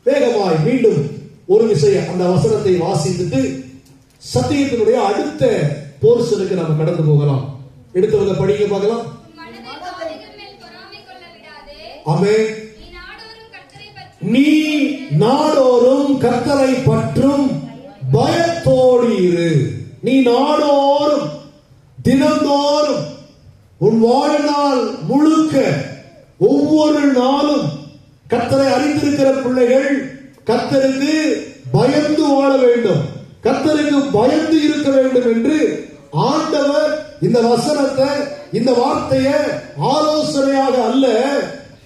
வேகமாய் மீண்டும் ஒரு விஷயம் அந்த வசனத்தை வாசித்துட்டு சத்தியத்தினுடைய அடுத்த போர்ஷனுக்கு நம்ம கடந்து போகலாம். எடுத்தவங்க படிக்க பார்க்கலாம். ஆமென். நீ நாடோறும் கர்த்தரை பற்றும் பயத்தோடு இரு. நீ நாடோறும் தினந்தோறும் உன் வாழ்நாள் முழுக்க ஒவ்வொரு நாளும் கர்த்தரை அறிந்திருக்கிற பிள்ளைகள் கர்த்தருக்கு பயந்து வாழ வேண்டும், கர்த்தருக்கு பயந்து இருக்க வேண்டும் என்று ஆண்டவர் இந்த வசனத்தை, இந்த வார்த்தையை ஆலோசனையாக அல்ல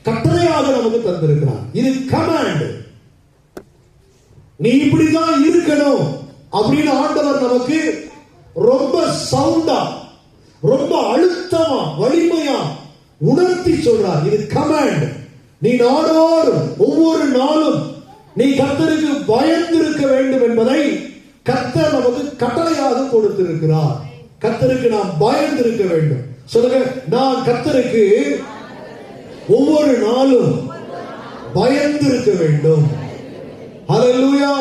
கட்டளையாக நமக்கு தந்திருக்கிறார். இது கமாண்ட். நீ இப்படிதான் இருக்கணும் அப்படின்னு ஆண்டவர் நமக்கு ரொம்ப சவுண்டா, ரொம்ப அழுத்தமா, வலிமையா உணர்த்தி சொல்றார். இது கமாண்ட். நீ நாடோறும் ஒவ்வொரு நாளும் நீ கர்த்தருக்கு பயந்து இருக்க வேண்டும் என்பதை கர்த்தர் நமக்கு கட்டளையாக கொடுத்திருக்கிறார். கர்த்தருக்கு நாம் பயந்து இருக்க வேண்டும். சொல்லுங்க, நான் கர்த்தருக்கு ஒவ்வொரு நாளும் பயந்து இருக்க வேண்டும். ஹல்லேலூயா.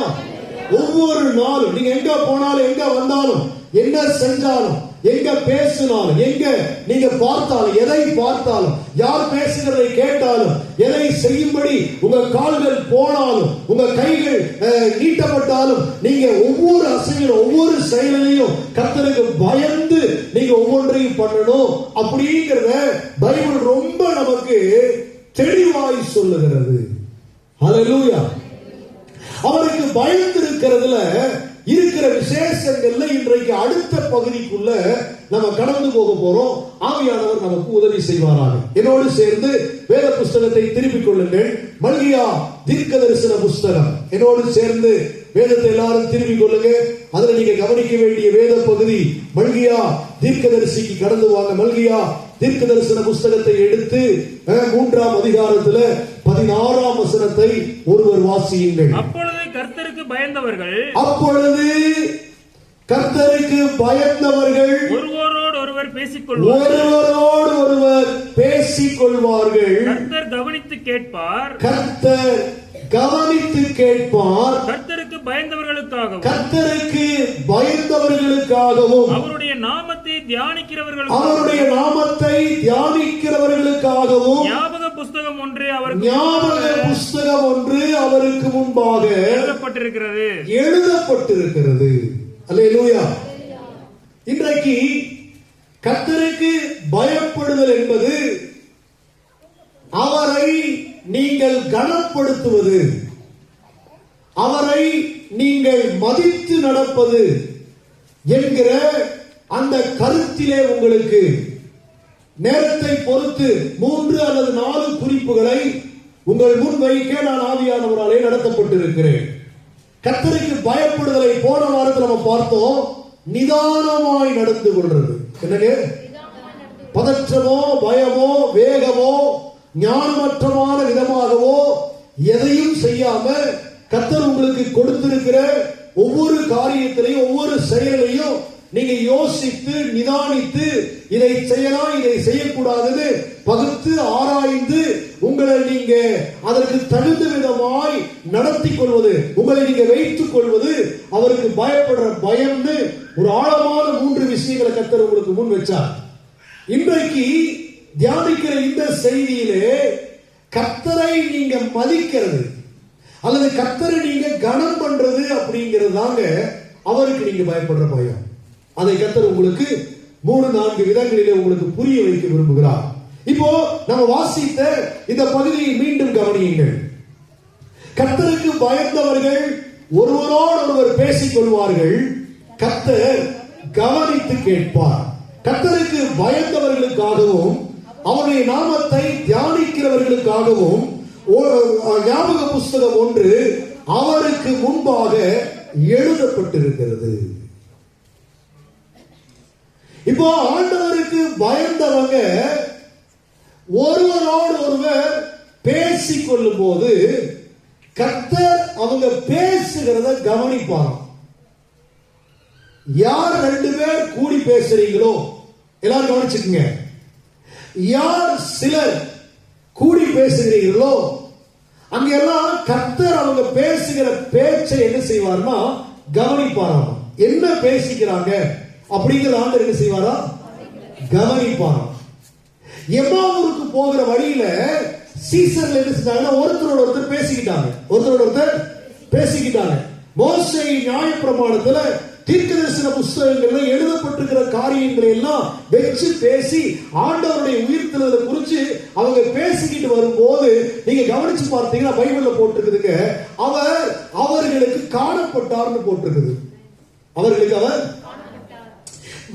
ஒவ்வொரு நாளும் நீங்க எங்க போனாலும், எங்க வந்தாலும், என்ன செஞ்சாலும், எங்க பேசினாலும், எங்க நீங்க பார்த்தாலும், எதை பார்த்தாலும், யார் பேசுகிறதை கேட்டாலும், எதை செய்யும்படி உங்க கால்கள் போனாலும், உங்க கைகள் நீட்டப்பட்டாலும், நீங்க ஒவ்வொரு அசைவிலும் ஒவ்வொரு செயலையும் கர்த்தருக்கு பயந்து நீங்க ஒவ்வொன்றையும் பண்ணணும் அப்படிங்கிறத பைபிள் ரொம்ப நமக்கு தெளிவாய் சொல்லுகிறது. ஹல்லேலூயா. அவருக்கு பயந்து இருக்கிறதுல இருக்கிற விசேஷங்கள்ல இன்றைக்கு அடுத்த பகுதிக்குள்ள நம்ம கடந்து போக போறோம். ஆவியானவர் நமக்கு உதவி செய்வாராக. என்னோடு சேர்ந்து வேத புஸ்தகத்தை திருப்பிக் கொள்ளுங்கள். மல்கியா தீர்க்கதரிசன புஸ்தகம். என்னோடு சேர்ந்து வேதத்தை எல்லாரும் திருப்பிக் கொள்ளுங்க. அதுல நீங்க கவனிக்க வேண்டிய வேத பகுதி மல்கியா தீர்க்கதரிசிக்கு கடந்து வாங்க. மல்கியா தீர்க்கதரிசன புஸ்தகத்தை எடுத்து 3ஆம் அதிகாரத்துல 16ஆம் வசனத்தை ஒருவர் வாசியுங்கள். அப்பொழுது கர்த்தருக்கு பயந்தவர்கள் ஒருவரோடு ஒருவர் பேசிக் கொள்வார்கள். கர்த்தர் கவனித்து கேட்பார். கர்த்தருக்கு பயந்தவர்களுக்காகவும் அவருடைய நாமத்தை தியானிக்கிறவர்களுக்காகவும் ஞாபக புஸ்தகம் ஒன்று அவருக்கு முன்பாக எழுதப்பட்டிருக்கிறது. அல்லேலூயா. இன்றைக்கு கர்த்தருக்கு பயப்படுதல் என்பது அவரை நீங்கள் கனப்படுத்துவது, அவரை நீங்கள் மதித்து நடப்பது என்கிற அந்த கருத்திலே உங்களுக்கு நேரத்தை பொறுத்து 3 அல்லது 4 குறிப்புகளை உங்கள் முன் வைக்க நான் ஆவியானவராலே நடத்தப்பட்டிருக்கிறேன். கர்த்தருக்கு பயப்படுதலை போன வாரத்தில் நம்ம பார்த்தோம். நிதானமாய் நடந்து கொள்றது. என்னங்க? பதற்றமோ, பயமோ, வேகமோ, ஞானமற்றமான விதமாகவோ எதையும் செய்யாம கர்த்தர் உங்களுக்கு கொடுத்திருக்கிற ஒவ்வொரு காரியத்திலையும் ஒவ்வொரு செயலையும் நீங்க யோசித்து நிதானித்து இதை செய்யலாம், இதை செய்யக்கூடாதுன்னு பகுத்து ஆராய்ந்து உங்களை நீங்க அதற்கு தகுந்த விதமாய் நடத்தி கொள்வது, உங்களை நீங்க வைத்துக் கொள்வது அவருக்கு பயப்படுற பயம்னு ஒரு ஆழமான 3 விஷயங்களை கர்த்தர் உங்களுக்கு முன் வச்சார். இன்றைக்கு தியானிக்கிற இந்த செய்தியிலே கர்த்தரை நீங்க மதிக்கிறது அல்லது கர்த்தரை நீங்க கனம் பண்றது அப்படிங்கிறது தாங்க அவருக்கு நீங்க பயப்படுற பயம். அதை கர்த்தர் உங்களுக்கு 3-4 விதங்களிலே உங்களுக்கு புரிய வைக்க விரும்புகிறார். இப்போ நம்ம வாசித்த இந்த பகுதியை மீண்டும் கவனியுங்கள். கர்த்தருக்கு பயந்தவர்கள் ஒருவரோடு ஒருவர் பேசிக் கொள்வார்கள். கர்த்தர் கவனித்து கேட்பார். கர்த்தருக்கு பயந்தவர்களுக்காகவும் அவருடைய நாமத்தை தியானிக்கிறவர்களுக்காகவும் ஞாபக புஸ்தகம் ஒன்று அவருக்கு முன்பாக எழுதப்பட்டிருக்கிறது. இப்போ ஆண்டவருக்கு பயந்தவங்க ஒருவரோடு ஒருவர் பேசிக் கொள்ளும் போது கர்த்தர் அவங்க பேசுகிறத கவனிப்பாங்க. யார் 2 பேர் கூடி பேசுறீங்களோ எல்லாரும் கவனிச்சுக்கங்க. யார் சிலர் கூடி பேசுகிறீர்களோ அங்கெல்லாம் கர்த்தர் அவங்க பேசுகிற பேச்சை என்ன செய்வார்னா கவனிப்பாராம். என்ன பேசிக்கிறாங்க அப்படிங்கிற ஆண்டவர் என்ன செய்வாரா? கவனிப்பாராம். எம்மாவூருக்கு போகிற வழியில சீசர்ல என்ன செஞ்சாங்கன்னா ஒருத்தரோட ஒருத்தர் பேசிக்கிட்டாங்க. மோசே நியாயப்பிரமாணத்துல தீர்க்கதரிசன புஸ்தகங்கள்ல எழுதப்பட்டிருக்கிற காரியங்களை எல்லாம் வச்சு பேசி ஆண்டவருடைய உயிர்த்தெழுதலை குறித்து அவங்க பேசிக்கிட்டு வரும்போது நீங்க கவனிச்சு பார்த்தீங்கன்னா பைபிள்ல போட்டிருக்குதுங்க, அவர்களுக்கு காணப்பட்டார்னு போட்டிருக்குது. அவர்களுக்கு அவர்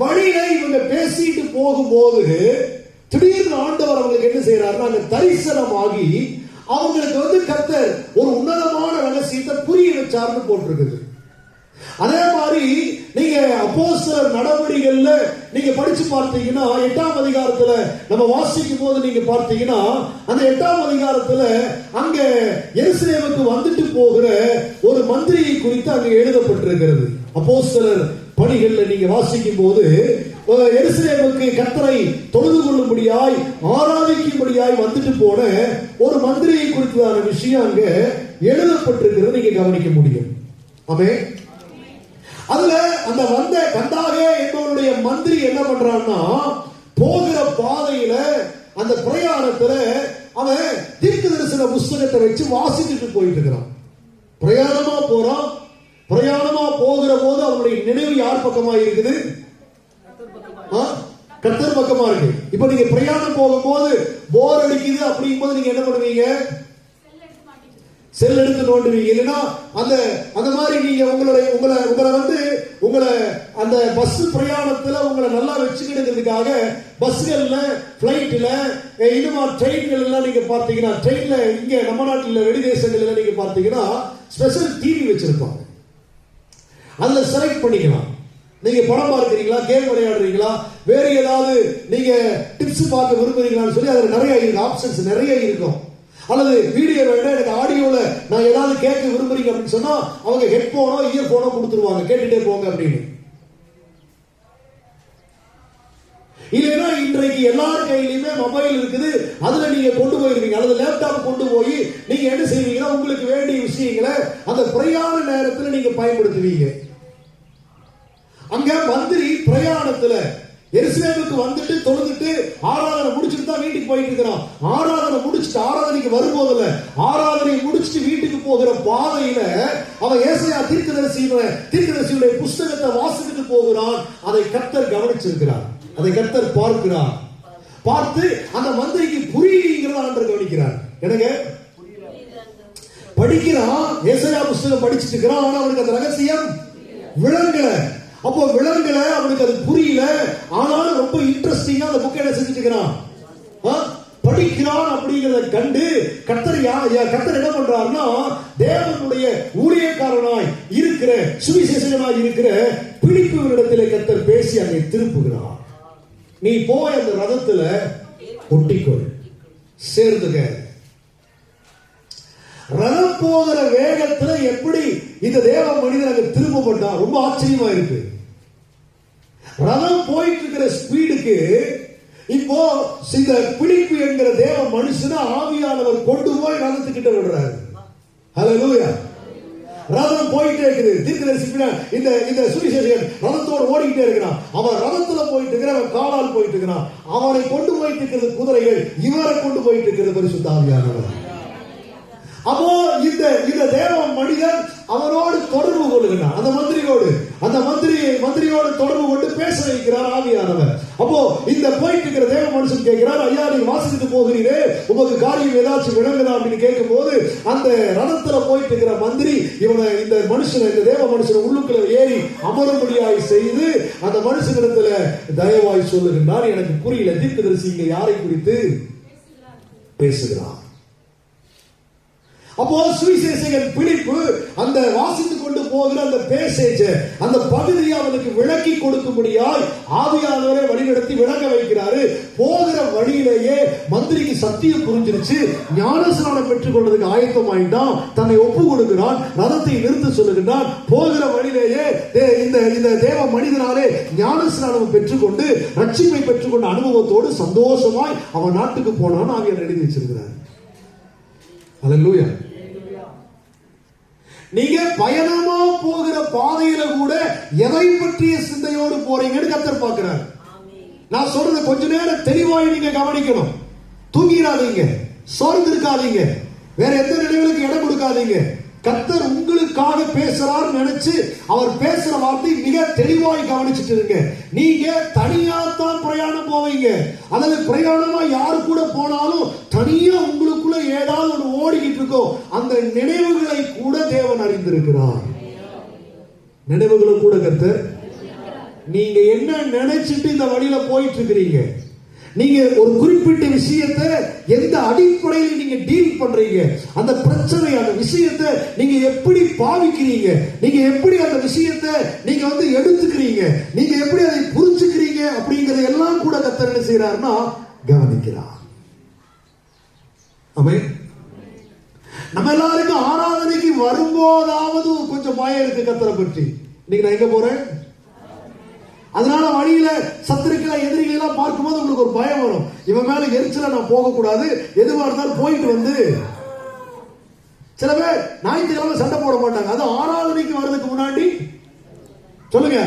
வழியில இவங்க பேசிட்டு போகும்போது திடீர்னு ஆண்டவர் அவங்களுக்கு என்ன செய்யறாருன்னா அங்க தரிசனமாகி அவங்களுக்கு கர்த்தர் ஒரு உன்னதமான ரகசியத்தை புரிய வச்சார்னு போட்டிருக்குது. அதே மாதிரி நீங்க அப்போஸ்தலர் நடவடிக்கைகள்ல நீங்க படிச்சு பார்த்தீங்கன்னா 8ஆம் அதிகாரத்துல நம்ம வாசிக்கும் போது நீங்க பார்த்தீங்கன்னா அந்த 8ஆம் அதிகாரத்துல அங்க எருசலேமுக்கு வந்துட்டு போகிற ஒரு மந்திரியை குறித்து அங்க எழுதப்பட்டிருக்கிறது. அப்போஸ்தலர் பணிகள்ல நீங்க வாசிக்கும் போது எருசலேமுக்கு கர்த்தரை தொழுது கொள்ளும்படியாய் ஆராதிக்கும்படியாய் வந்துட்டு போன ஒரு மந்திரியை குறித்ததான விஷயம் அங்க எழுதப்பட்டிருக்கிறது நீங்க கவனிக்க முடியும். ஆமென். அதுல அந்த வந்த கண்டாகே என்பவருடைய மந்திரி என்ன பண்றான்னா போகிற பாதையில அந்த பிரயாணத்துல அவன் தீர்க்கதரிசன புஸ்தகத்தை வச்சு வாசிச்சுட்டு போயிட்டு இருக்கிறான். பிரயாணமா போகிற போது அவனுடைய நினைவு யார் பக்கமா இருக்குது? கர்த்தர் பக்கமா இருக்கு. இப்ப நீங்க பிரயாணம் போகும்போது போர் அடிக்குது அப்படிங்கும் போது நீங்க என்ன பண்ணுவீங்க? செல் எடுத்து நோண்டுவீங்க. இல்லைன்னா அந்த மாதிரி நீங்க உங்களை அந்த பஸ் பிரயாணத்துல உங்களை நல்லா வச்சுக்கிடுங்கிறதுக்காக பஸ்கள்ல பிளைட்ல இதுமா ட்ரெயின்கள் எல்லாம் நீங்க பார்த்தீங்கன்னா ட்ரெயின்ல இங்க நம்ம நாட்டில் வெளிதேசங்கள்ல நீங்க பார்த்தீங்கன்னா ஸ்பெஷல் டிவி வச்சிருப்பாங்க. அதுல செலக்ட் பண்ணிக்கலாம். நீங்க படம் பார்க்கிறீங்களா, கேம் விளையாடுறீங்களா, வேற ஏதாவது நீங்க டிப்ஸ் பார்க்க விரும்புறீங்களான்னு சொல்லி அதுல நிறைய இருக்கு, ஆப்ஷன்ஸ் நிறைய இருக்கும். அல்லது வீடியோ வேண்டாம் எனக்கு ஆடியோல நான் ஏதாவது கேட்க விரும்புறீங்க அப்படின்னு சொன்னா அவங்க ஹெட்போனோ இயர்போனோ கொடுத்துருவாங்க, கேட்டுட்டே போங்க அப்படின்னு. இல்லைன்னா இன்றைக்கு எல்லார் கையிலுமே மொபைல் இருக்குது, அதுல நீங்க கொண்டு போயிருவீங்க. அல்லது லேப்டாப் கொண்டு போய் நீங்க என்ன செய்வீங்கன்னா உங்களுக்கு வேண்டிய விஷயங்களை அந்த பிரயாண நேரத்தில் நீங்க பயன்படுத்துவீங்க. அங்க மந்திரி பிரயாணத்துல எருசலேமுக்கு வந்துட்டு தொழுதுட்டு ஆராதனை முடிச்சுட்டு தான் வீட்டுக்கு போயிட்டு இருக்கிறான். ஆராதனை முடிச்சுட்டு ஆராதனைக்கு வரும்போதுல ஆராதனை முடிச்சுட்டு வீட்டுக்கு போகிற பாதையில அவன் ஏசாயா தீர்க்கதரிசியுடைய புஸ்தகத்தை வாசித்துட்டு போகிறான். அதை கர்த்தர் கவனிச்சிருக்கிறார், அதை கர்த்தர் பார்க்கிறார். பார்த்து அந்த மந்திரிக்கு புரியுங்கிறத ஆண்டவர் கவனிக்கிறார். எனக்கு படிக்கிறான், ஏசாயா புஸ்தகம் படிச்சுட்டு இருக்கிறான். ஆனா அவனுக்கு அந்த ரகசியம் விளங்கல. அப்போ விலங்குல அவனுக்கு அது புரியல. ஆனாலும் ரொம்ப இன்ட்ரெஸ்டிங்கா அந்த புக் என்ன செஞ்சுட்டு இருக்கிறான், படிக்கிறான். அப்படிங்கிறத கண்டு கர்த்தர் என்ன பண்றாருன்னா தேவனுடைய ஊழியக்காரனாய் இருக்கிற சுவிசேஷகனாய் இருக்கிற பிலிப்புவினிடத்திலே கர்த்தர் பேசி அங்கே திருப்புகிறார். நீ போய் அந்த ரதத்துல ஒட்டிக்கொள், சேர்ந்துக. ரதம் போகிற வேகத்துல எப்படி இந்த தேவ மனிதன் அங்க திரும்பப்பட்டா ரொம்ப ஆச்சரியமா இருக்கு. ரதம் போயிட்டு இருக்கிற ஸ்பீடுக்கு இப்போ இந்த பிலிப்பு என்கிற தேவ மனுஷனை ஆவியானவர் கொண்டு போய் ரதத்துக்கிட்ட விடுறாரு. ஹல்லேலூயா. ரதம் போயிட்டே இருக்குது. தீர்க்கதரிசி இந்த சுவிசேஷகன் ரதத்தோடு ஓடிக்கிட்டே இருக்கிறான். அவன் ரதத்துல போயிட்டு இருக்கிற, அவன் காலால் போயிட்டு இருக்கிறான். அவனை கொண்டு போயிட்டு இருக்கிறது குதிரைகள், இவரை கொண்டு போயிட்டு இருக்கிறது பரிசுத்த ஆவியானவர். அப்போ இந்த தேவ மனிதன் அவனோடு தொடர்பு கொள்கிறான். அந்த மந்திரியோடு தொடர்பு கொண்டு பேச வைக்கிறார் ஆவியானவர். அப்போ இந்த போயிட்டு இருக்கிற தேவ மனுஷன் கேட்கிறார், ஐயா நீங்க வாசித்து போகிறீரே, உங்களுக்கு காரியம் ஏதாச்சும் விளங்குதா அப்படின்னு கேட்கும் போது அந்த ரதத்துல போயிட்டு இருக்கிற மந்திரி இந்த தேவ மனுஷனை உள்ளுக்குள்ள ஏறி அமரும்படியாய் செய்து அந்த மனுஷனிடத்துல தயவாய் சொல்லுகின்றார், எனக்கு புரியல, தீர்க்கதரிசி இங்க யாரை குறித்து பேசுகிறார். அப்போ சுவிசேஷகன் பிலிப்பு அந்த வாசித்துக் கொண்டு போகிற அந்த பேசேஜ் அந்த பகுதியை அவனுக்கு விளக்கி கொடுக்கும்படியாய் ஆவியானவரை வழிநடத்தி விளங்க வைக்கிறாரு. போகிற வழியிலேயே மந்திரிக்கு சத்தியம் புரிஞ்சிருச்சு, ஞானஸ்நானம் பெற்றுக் கொள்வதற்கு ஆயத்தம் ஆயிட்டான், தன்னை ஒப்பு கொடுக்கிறான், ரதத்தை நிறுத்த சொல்லுகிறான். போகிற வழியிலேயே இந்த தேவ மனிதனாலே ஞானஸ்நானம் பெற்றுக்கொண்டு ரட்சிப்பை பெற்றுக்கொண்ட அனுபவத்தோடு சந்தோஷமாய் அவன் நாட்டுக்கு போனான்னு ஆவியானவர் எழுதி வச்சிருக்கிறார். அல்லேலூயா. நீங்க பயணமா போகிற பாதையில கூட எதை பற்றிய சிந்தையோடு போறீங்கன்னு கர்த்தர் பார்க்கிறார். நான் சொல்றது கொஞ்ச நேரம் தெளிவாய் நீங்க கவனிக்கணும். தூங்கிடாதீங்க, சோர்ந்து இருக்காதீங்க, வேற எந்த நிலைகளுக்கு இடம் கொடுக்காதீங்க. கர்த்தர் உங்களுக்காக பேசுறார் நினைச்சு அவர் பேசுற வார்த்தை மிக தெளிவாய் கவனிச்சுட்டு இருங்க. நீங்க தனியா தான் பிரயாணம் போவீங்க, அல்லது பிரயாணமா யாரு கூட போனாலும் தனியா உங்களுக்குள்ள ஏதாவது ஒன்று ஓடிக்கிட்டு இருக்கோம். அந்த நினைவுகளை கூட தேவன் அறிந்திருக்கிறார். நினைவுகளை கூட கர்த்தர், நீங்க என்ன நினைச்சிட்டு இந்த வழியில போயிட்டு இருக்கிறீங்க, நீங்க ஒரு குறிப்பிட்ட விஷயத்தை எந்த அடிப்படையில் நீங்க டீல் பண்றீங்க, அந்த பிரச்சனை அந்த விஷயத்தை நீங்க எப்படி பாவிக்கிறீங்க, நீங்க எப்படி அந்த விஷயத்தை நீங்க எடுத்துக்கிறீங்க, நீங்க எப்படி அதை புரிஞ்சுக்கிறீங்க அப்படிங்கறது எல்லாம் கூட கர்த்தர் என்ன செய்யறாருன்னா கவனிக்கிறார். ஆமென். நம்ம எல்லாருக்கும் ஆராதனைக்கு வரும்போதாவது கொஞ்சம் பயம் இருக்கு கர்த்தரை பற்றி. இன்னைக்கு நான் எங்க போறேன், அதனால வழியில சத்துருக்களை எதிரிகளை எல்லாம் பார்க்கும்போது உங்களுக்கு ஒரு பயம் வரும். இவன் மேல எரிச்சல நான் போகக்கூடாது, எதுவா இருந்தாலும் போயிட்டு சில பேர் ஞாயிற்றுக்கிழமை சண்டை போட மாட்டாங்க. அது ஆராதனைக்கு வர்றதுக்கு முன்னாடி சொல்லுங்க,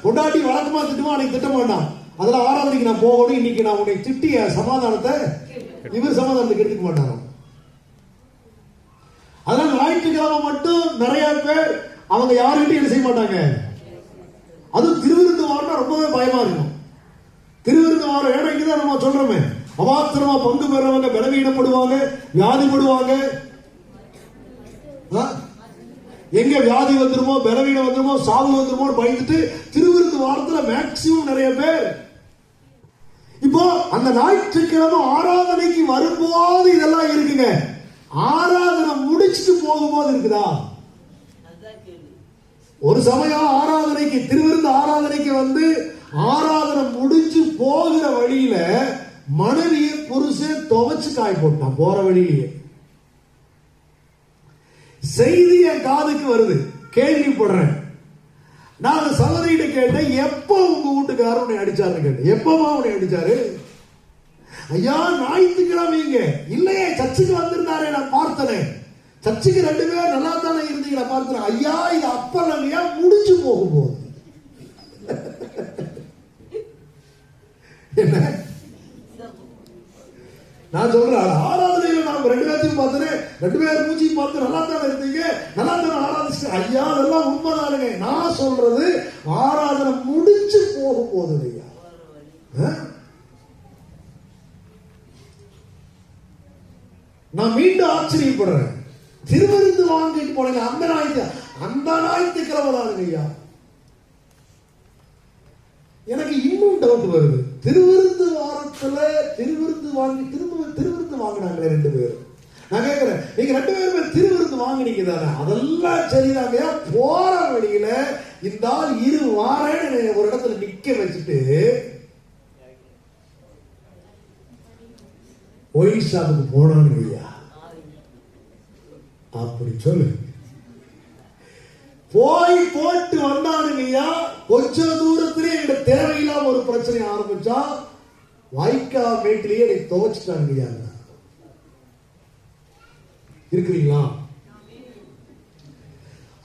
பொண்டாட்டி வழக்கமா திட்டுமா, அன்னைக்கு திட்ட மாட்டான். அதெல்லாம் ஆராதனைக்கு நான் போகணும், இன்னைக்கு நான் உன்னை திட்டிய சமாதானத்தை இவர் சமாதானத்துக்கு எடுத்துக்க மாட்டாங்க. அதனால ஞாயிற்றுக்கிழமை மட்டும் நிறைய பேர் அவங்க யாருக்கிட்டையும் என்ன செய்ய மாட்டாங்க. அது திருவிருந்து வாரம் ரொம்பவே பயமா இருக்கும். திருவிருந்து வாரம் ஏழைக்கு தான் நம்ம சொல்றோமே, அவாத்திரமா பங்கு பெறவங்க பலவீனப்படுவாங்க, வியாதிப்படுவாங்க. எங்க வியாதி வந்துருமோ, பலவீனம் வந்துருமோ, சாவு வந்துருமோ பயந்துட்டு திருவிருந்து வாரத்துல மேக்சிமம் நிறைய பேர். இப்போ அந்த ஞாயிற்றுக்கிழமை ஆராதனைக்கு வரும்போது இதெல்லாம் இருக்குங்க. ஆராதனை முடிச்சுட்டு போகும்போது இருக்குதா? ஒரு சமயம் ஆராதனைக்கு திருவிருந்து ஆராதனைக்கு ஆராதனை முடிஞ்சு போகிற வழியில மனைவியை புருஷன் துவைச்சு காய் போட்டான் போற வழியிலேயே. செய்தி என் காதுக்கு வருது, கேள்விப்படுறேன். நான் சகோதரிகிட்ட கேட்டேன், எப்ப உங்க வீட்டுக்காரர் உன்னை அடிச்சாருன்னு கேட்டேன். எப்பமா உன்னை அடிச்சாரு? ஐயா ஞாயிற்றுக்கிழமைங்க. இல்லையே, சர்ச்சுக்கு வந்திருந்தாரே, நான் பார்த்தனே. சர்ச்சுக்கு 2 பேர் நல்லா தானே இருந்தீங்க, நான் பார்த்தேன். ஐயா இது அப்பலையா முடிஞ்சு போகும்போது என்ன நான் சொல்றேன், ஆராதனையில நான் 2 பேர்த்தையும் பார்த்தேன், 2 பேர் மூச்சியும் பார்த்து நல்லா தானே இருந்தீங்க, நல்லா தானே ஆராதிச்சு. ஐயா அதெல்லாம் உண்மைதானுங்க. நான் சொல்றது ஆராதனை முடிஞ்சு போகும்போது ஐயா. நான் மீண்டும் ஆச்சரியப்படுறேன். திருவிருந்து வாங்கிட்டு போனீங்க அந்த ஞாயிற்றுக்கிழமை தானுங்க ஐயா. எனக்கு இன்னும் டவுட் வருது. திருவிருந்து வாரத்துல திருவிருந்து வாங்கினாங்களே 2 பேர். நான் கேட்கிறேன், நீங்க 2 பேருமே திருவிருந்து வாங்கினீங்க தானே? அதெல்லாம் சரிதாங்க. போற வழியில இந்த ஆள் வாரேன்னு ஒரு இடத்துல நிக்க வச்சுட்டு ஒயின் ஷாப்புக்கு போனான்னு ஐயா. அப்படி சொல்லு. போய் போட்டு வந்தானுங்கய்யா. கொஞ்ச தூரத்திலே எங்க தேவையில்லாம ஒரு பிரச்சனை ஆரம்பிச்சா, வாய்க்கா மேட்டிலேயே என்னை துவைச்சிட்டானுங்கய்யா. இருக்கிறீங்களா?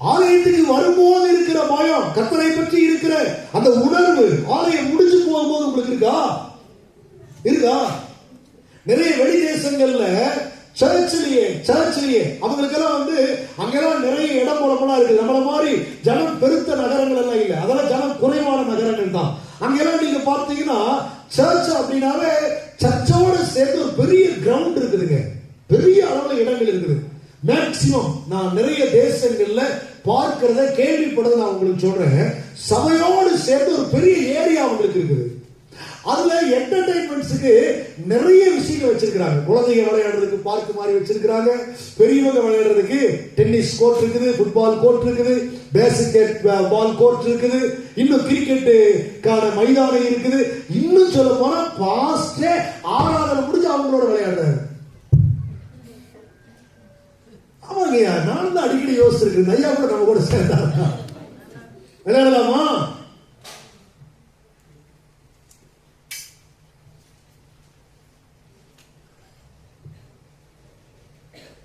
ஆலயத்துக்கு வரும்போது இருக்கிற பயம், கர்த்தரை பற்றி இருக்கிற அந்த உணர்வு ஆலயம் முடிஞ்சு போகும்போது உங்களுக்கு இருக்கா? நிறைய வெளி தேசங்கள்ல சர்ச்சிலேயே அவங்களுக்கெல்லாம் அங்கெல்லாம் நிறைய இடம் புலமெல்லாம் இருக்கு. நம்மள மாதிரி ஜனம் பெருத்த நகரங்கள் எல்லாம் இல்ல, அதெல்லாம் ஜனம் குறைவான நகரங்கள் தான். அங்கெல்லாம் நீங்க பார்த்தீங்கன்னா சர்ச் அப்படின்னாவே சர்ச்சோட சேர்ந்து ஒரு பெரிய கிரவுண்ட் இருக்குதுங்க, பெரிய அளவுல இடங்கள் இருக்குது. மேக்சிமம் நான் நிறைய தேசங்கள்ல பார்க்கிறத கேள்விப்படுறத நான் உங்களுக்கு சொல்றேன். சபையோடு சேர்ந்து ஒரு பெரிய ஏரியா உங்களுக்கு இருக்குது. அதுல என்டர்டைன்மெண்ட்ஸுக்கு நிறைய விஷயங்கள் வச்சிருக்காங்க. குழந்தைங்க விளையாடுறதுக்கு பார்க் மாதிரி வச்சிருக்காங்க, பெரியவங்க விளையாடுறதுக்கு டென்னிஸ் கோர்ட் இருக்குது, ஃபுட்பால் கோர்ட் இருக்குது, பேஸ்கெட் பால் கோர்ட் இருக்குது, இன்னும் கிரிக்கெட்டுக்கான மைதானம் இருக்குது. இன்னும் சொல்ல போனா பாஸ்டே ஆராதனை முடிஞ்சு அவங்களோட விளையாடுறாங்க. ஆமாங்கய்யா, நான் தான் அடிக்கடி யோசிச்சிருக்கேன், ஐயா கூட நம்ம கூட சேர்ந்தாங்க விளையாடலாமா?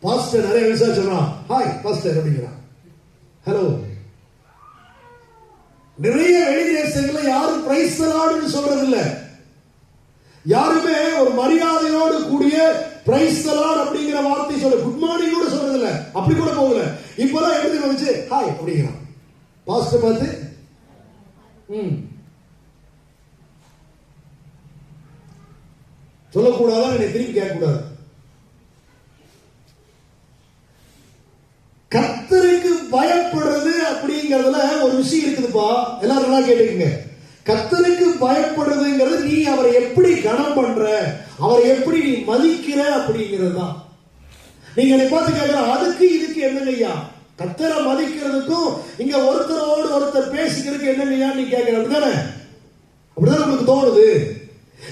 பாஸ்டர் நிறைய விஷயம் சொல்றான், ஹாய் பாஸ்டர் அப்படிங்கிறான், ஹலோ. நிறைய வெளி தேசங்கள்ல யாரும் பிரைஸ் தி லார்ட்னு சொல்றது இல்ல. யாருமே ஒரு மரியாதையோடு கூடிய பிரைஸ் தி லார்ட் அப்படிங்கிற வார்த்தை சொல்ல, குட் மார்னிங் கூட சொல்றது இல்ல. அப்படி கூட போகல. இப்பதான் எப்படி வந்துச்சு, ஹாய் அப்படிங்கிறான். பாஸ்டர் பார்த்து சொல்லக்கூடாதா, என்னை திரும்பி கேட்க கூடாது. கர்த்தருக்கு பயப்படுறது அப்படிங்கறதுல ஒரு விஷயம் இருக்குதுப்பா, எல்லாரும் நல்லா கேட்டுக்கங்க. கர்த்தருக்கு பயப்படுறதுங்கிறது நீ அவரை எப்படி கனம் பண்ற, அவரை எப்படி நீ மதிக்கிற அப்படிங்கிறது தான். நீங்க என்னை பார்த்து கேட்கற அதுக்கு இதுக்கு என்னங்கய்யா, கர்த்தரை மதிக்கிறதுக்கும் இங்க ஒருத்தரோடு ஒருத்தர் பேசிக்கிறதுக்கு என்னங்கய்யா நீ கேட்கிற, அப்படிதானே? அப்படிதான் உங்களுக்கு தோணுது.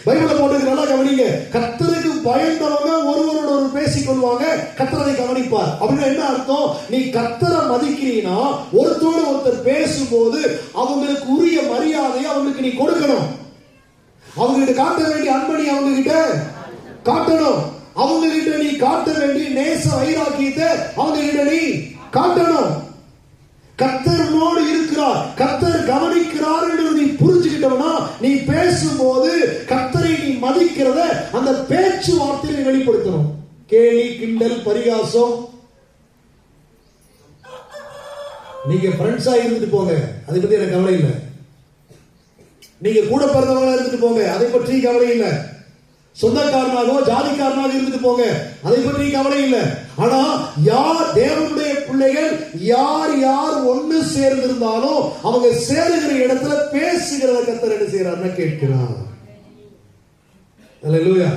பைபிள போட்டு நல்லா கவனிங்க. கர்த்தருக்கு பயந்தவங்க ஒருவரோட ஒரு பேசிக் கொள்வாங்க, கர்த்தரை கவனிப்பார். அப்படின்னா என்ன அர்த்தம்? நீ கர்த்தரை மதிக்கிறீனா ஒருத்தரோட ஒருத்தர் பேசும்போது அவங்களுக்கு உரிய மரியாதையை அவங்களுக்கு நீ கொடுக்கணும். அவங்க கிட்ட காட்ட வேண்டிய அன்பை அவங்க கிட்ட காட்டணும். அவங்க கிட்ட நீ காட்ட வேண்டிய நேச வைராக்கியத்தை அவங்க கிட்ட நீ காட்டணும். கர்த்தரோடு இருக்கிறார், கர்த்தர் கவனிக்கிறார் என்று நீ புரிஞ்சுக்கிட்டவனா நீ பேசும்போது கர்த்தரை நீ மதிக்கிறத அந்த பேச்சு வார்த்தையை வெளிப்படுத்தணும். கேலி, கிண்டல், பரிகாசம். நீங்க ஃப்ரெண்ட்ஸா இருந்துட்டு போங்க, அதை பத்தி எனக்கு கவலை இல்லை. நீங்க கூட பிறந்தவங்களா இருந்துட்டு போங்க, அதை பற்றி கவலை இல்லை. சொந்தக்காரனாகவோ ஜாதிக்காரனாக இருந்துட்டு போங்க, அதை பற்றி கவலை இல்லை. ஆனா யார் தேவனுடைய பிள்ளைகள் யார் யார் ஒன்று சேர்ந்திருந்தாலும் அவங்க சேருகிற இடத்துல பேசுகிறத கர்த்தர் என்ன செய்யறாருன்னு கேட்கிறார். அல்லேலூயா.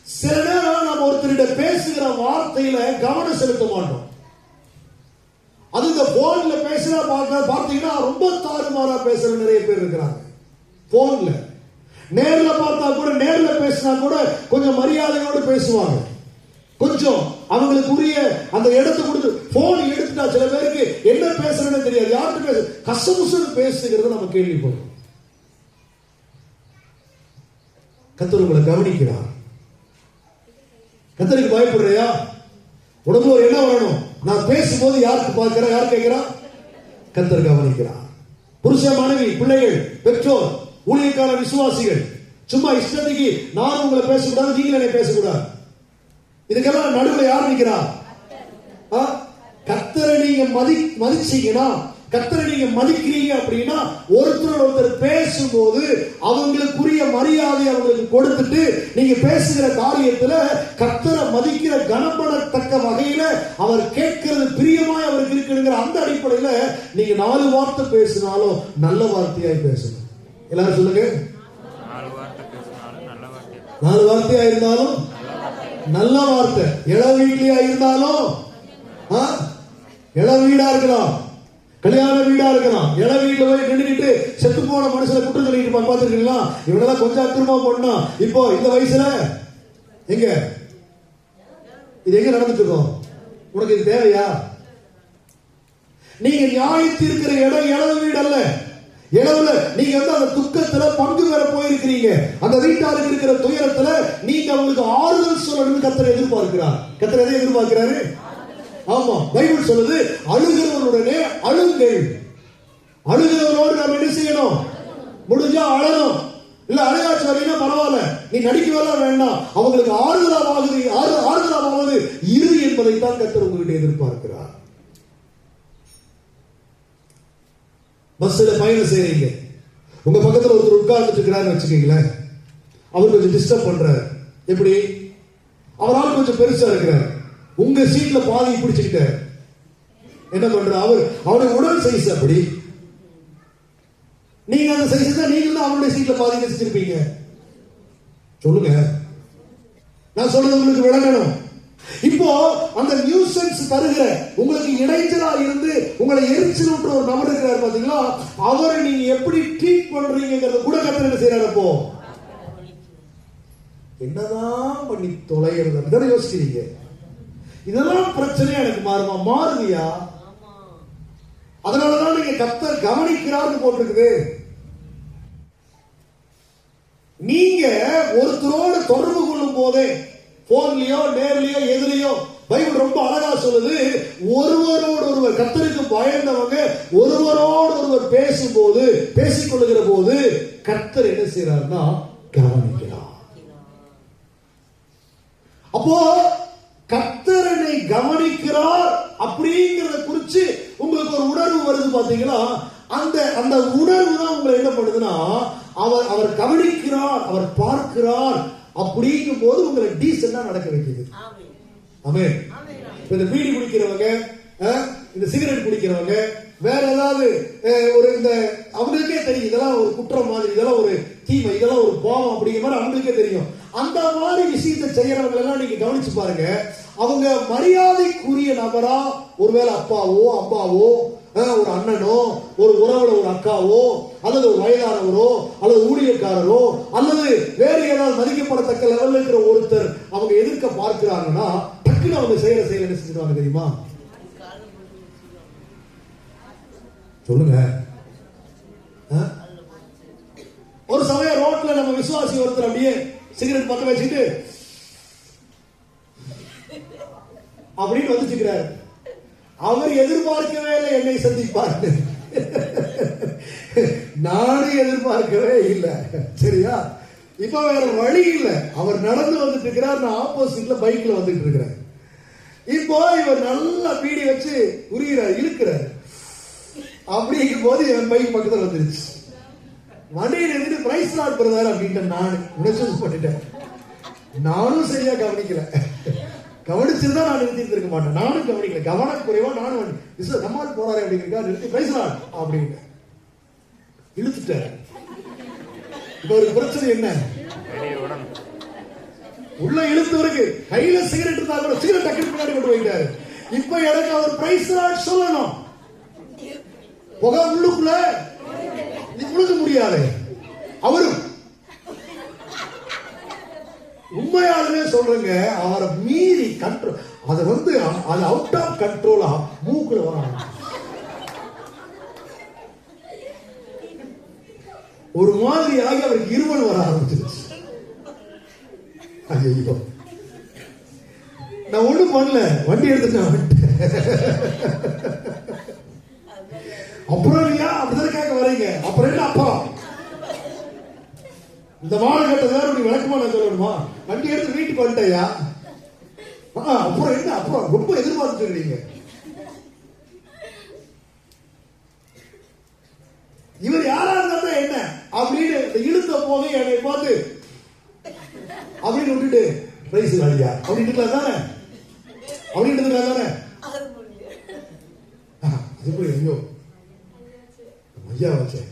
சில நேரம் நம்ம ஒருத்தரிட பேசுகிற வார்த்தையில கவனம் செலுத்த மாட்டோம். அது இந்த போன்ல பேசுற பார்த்தீங்கன்னா ரொம்ப தாறுமாறா பேசுற நிறைய பேர் இருக்கிறாங்க. போன்ல நேர்ல பார்த்தா கூட, நேர்ல பேசினா கூட கொஞ்சம் மரியாதையோடு பேசுவாங்க. கொஞ்சம் அவங்களுக்கு உரிய அந்த இடத்தை கொடுத்து, போன் எடுத்துட்டா சில பேருக்கு என்ன பேசுறதுன்னு தெரியாது, யார்கிட்ட பேச கசமுசன்னு பேசுகிறத நம்ம கேள்விப்படுறோம். கர்த்தர் உங்களை கவனிக்கிறார். கர்த்தருக்கு பயப்படுறியா? உடம்பு ஒரு என்ன வரணும், நான் பேசும்போது யாருக்கு பார்க்கிறேன், யார் கேட்கிறா? கர்த்தர் கவனிக்கிறார். புருஷ, மனைவி, பிள்ளைகள், பெற்றோர், ஊழியக்கார, விசுவாசிகள் சும்மா இஷ்டத்துக்கு நான் உங்களை பேசக்கூடாது, நீங்க என்னை பேசக்கூடாது. இதுக்கெல்லாம் நடுவில் யார் நிக்கிறா? கர்த்தரை நீங்க மதிச்சீங்கன்னா, கர்த்தரை நீங்க மதிக்கிறீங்க அப்படின்னா ஒருத்தர் ஒருத்தர் பேசும்போது அவங்களுக்குரிய மரியாதை அவங்களுக்கு கொடுத்துட்டு நீங்க பேசுகிற காரியத்துல கர்த்தரை மதிக்கிற கனப்படத்தக்க வகையில அவர் கேட்கிறது பிரியமாய் அவருக்கு இருக்குங்கிற அந்த அடிப்படையில நீங்க 4 வார்த்தை பேசினாலும் நல்ல வார்த்தையாய் பேசணும். எல்லாரும் சொல்லுங்க. 4 வார்த்தையா இருந்தாலும் நல்ல வார்த்தை. இள வீட்லயா இருந்தாலும், இள வீடா இருக்கலாம், கல்யாண வீடா இருக்கலாம். இள வீட்டுல போய் நின்றுட்டு செத்து போன மனுஷனை குற்றம் சொல்லிட்டு பார்த்துருக்கீங்களா? இவனெல்லாம் கொஞ்சம் அக்கிரமா பண்ணா இப்போ இந்த வயசுல எங்க இது எங்க நடந்துட்டு இருக்கோம்? உனக்கு இது தேவையா? நீங்க நியாயத்து இருக்கிற இடம் இளவு வீடு அல்ல. இளவுல நீங்க வந்து அந்த துக்கத்துல பங்கு பெற போயிருக்கிறீங்க. அந்த வீட்டாருக்கு இருக்கிற துயரத்துல நீங்க அவங்களுக்கு ஆறுதல் சொல்லணும்னு கர்த்தர் எதிர்பார்க்கிறார். கர்த்தர் எதை எதிர்பார்க்கிறாரு? ஆமா, பைபிள் சொல்லுது, அழுகிறவனுடனே அழுங்கள். அழுகிறவனோடு நாம் என்ன செய்யணும்? முடிஞ்சா அழணும். இல்ல அழுகாச்சு வரீங்கன்னா பரவாயில்ல, நீ நடிக்கவே வேண்டாம், அவங்களுக்கு ஆறுதலாவது இரு என்பதைத்தான் கர்த்தர் உங்ககிட்ட எதிர்பார்க்கிறார். பஸ்ல பயணம் செய்றீங்க, உங்க பக்கத்துல ஒருத்தர் உட்கார்ந்துட்டு இருக்கிறாருன்னு வச்சுக்கீங்களேன். அவர் கொஞ்சம் டிஸ்டர்ப் பண்றாரு. எப்படி? அவரால் கொஞ்சம் பெருசா இருக்கிறார், உங்க சீட்ல பாதி பிடிச்சுக்கிட்டார். என்ன பண்ற? அவருடைய உடல் சைஸ் அப்படி. நீங்க அந்த சைஸ் தான், நீங்க தான் அவருடைய சீட்ல பாதி வச்சிருப்பீங்க. சொல்லுங்க, நான் சொல்றது உங்களுக்கு விளங்கணும். இப்போ அந்த நியூசன்ஸ் தருகிற உங்களுக்கு இடைஞ்சலா இருந்து உங்களை எரிச்சலூற்ற ஒரு நபர் இருக்கிறார் பாத்தீங்களா, அவரை நீங்க எப்படி ட்ரீட் பண்றீங்கிறத கூட கர்த்தர் என்ன செய்யறாரு? அப்போ என்னதான் பண்ணி தொலைகிறது யோசிக்கிறீங்க. இதெல்லாம் பிரச்சனை எனக்கு மாறுமா? மாறுதியா? அதனாலதான் நீங்க கர்த்தர் கவனிக்கிறார்னு போட்டிருக்குது. நீங்க ஒருத்தரோடு தொடர்பு கொள்ளும் போதே போன்லயோ நேர்லயோ எதுலயோ பைபிள் ரொம்ப அழகா சொல்லுது, ஒருவரோடு ஒருவர் கர்த்தருக்கு பயந்தவங்க ஒருவரோடு ஒருவர் பேசும்போது பேசிக்கொள்ளுகிற போது கர்த்தர் என்ன செய்யறாருன்னா கவனிக்கிறார். அப்போ கர்த்தரனை கவனிக்கிறார் அப்படிங்கறத குறிச்சு உங்களுக்கு ஒரு உணர்வு வருது பாத்தீங்களா? அந்த அந்த உணர்வு தான் உங்களை என்ன பண்ணுதுன்னா, அவர் கவனிக்கிறார், அவர் பார்க்கிறார் அப்படிங்கும் போது உங்களை டீசெண்டா நடக்க வைக்குது. ஆமென். இந்த பீடி குடிக்கிறவங்க, இந்த சிகரெட் குடிக்கிறவங்க, வேற ஏதாவது ஒரு இந்த அவங்களுக்கே தெரியும் இதெல்லாம் ஒரு குற்றம் மாதிரி, இதெல்லாம் ஒரு தீமை, இதெல்லாம் ஒரு பாவம் அப்படிங்கிற மாதிரி அவங்களுக்கே தெரியும். அந்த மாதிரி விஷயத்தை செய்யறவங்க எல்லாம் நீங்க கவனிச்சு பாருங்க, அவங்க மரியாதைக்குரிய நபரா, ஒருவேளை அப்பாவோ அம்மாவோ ஒரு அண்ணனோ ஒரு உறவுல ஒரு அக்காவோ அல்லது ஒரு வயதானவரோ அல்லது ஊழியக்காரரோ அல்லது வேறு ஏதாவது மதிக்கப்படத்தக்க லெவலில் இருக்கிற ஒருத்தர் அவங்க எதிர்க்க பார்க்கிறாங்கன்னா டக்குன்னு அவங்க செய்யற செயல் என்ன செஞ்சுருவாங்க தெரியுமா? சொல்லுங்க. ஒரு சமயம் ரோட்ல நம்ம விசுவாசி ஒருத்தர் அப்படியே சிகரெட் பத்த வச்சுட்டு அப்படின்னு வந்துச்சுக்கிறாரு. அவர் எதிர்பார்க்கவே இல்லை என்னை சந்திப்பார், நானும் எதிர்பார்க்கவே இல்லை. சரியா? இப்ப வேற வழி இல்லை, அவர் நடந்து வந்துட்டு இருக்கிறார், நான் ஆப்போசிட்ல பைக்ல வந்துட்டு இருக்கிறேன். இப்போ இவர் நல்லா பீடி வச்சு உரிகிறார், இழுக்கிறார். அப்படிங்கும் போது என் பைக் பக்கத்தில் வந்துருச்சு. வண்டியில் இருந்து பிரைஸ் லாட் பெறுவார் அப்படின்ட்டு நான் உணர்ச்சி பண்ணிட்டேன். நானும் சரியா கவனிக்கல, கவனிச்சிருந்தா நான் நிறுத்திட்டு இருக்க மாட்டேன். நானும் கவனிக்கல, கவனம் குறைவா நானும் நம்மால் போறாரு அப்படிங்கிறா நிறுத்தி பிரைஸ் லாட் அப்படின்னு இழுத்துட்டார். இப்ப ஒரு பிரச்சனை என்ன? உள்ள இழுத்தவருக்கு கையில சிகரெட் இருந்தா கூட சிகரெட் டக்குனு பின்னாடி கொண்டு போயிட்டாரு. இப்ப எனக்கு அவர் பிரைஸ் லாட் சொல்லணும், புகை உள்ளுக்குள்ள நீ முழுக்க முடியாது. அவரும் உண்மையாலுமே சொல்றேங்க, அவரை மீறி கண்ட்ரோல், அது அது அவுட் ஆஃப் கண்ட்ரோலா மூக்குல வராங்க. ஒரு மாதிரி ஆகி அவருக்கு இருமல் வர ஆரம்பிச்சிருச்சு. ஐயோ, நான் ஒண்ணும் பண்ணல, வண்டி எடுத்துட்டேன். அப்புறம் இல்லையா அப்படிதான் கேட்க வரீங்க, அப்புறம் என்ன அப்பா இந்த மாநகரத்தை வேற நீ விளக்கமா நான் சொல்லணுமா? வண்டி எடுத்து வீட்டுக்கு வந்துட்டயா? அப்புறம் என்ன? அப்புறம் ரொம்ப எதிர்பார்த்துட்டு இருக்கீங்க. இவர் யாரா இருந்தா என்ன அப்படின்னு இழுத்த போது என்னை பார்த்து அப்படின்னு விட்டுட்டு பிரைஸ் காலியா அப்படின்னு தானே, அப்படின்னு தானே. அது போய் ஐயோ ஐயா வச்சேன்.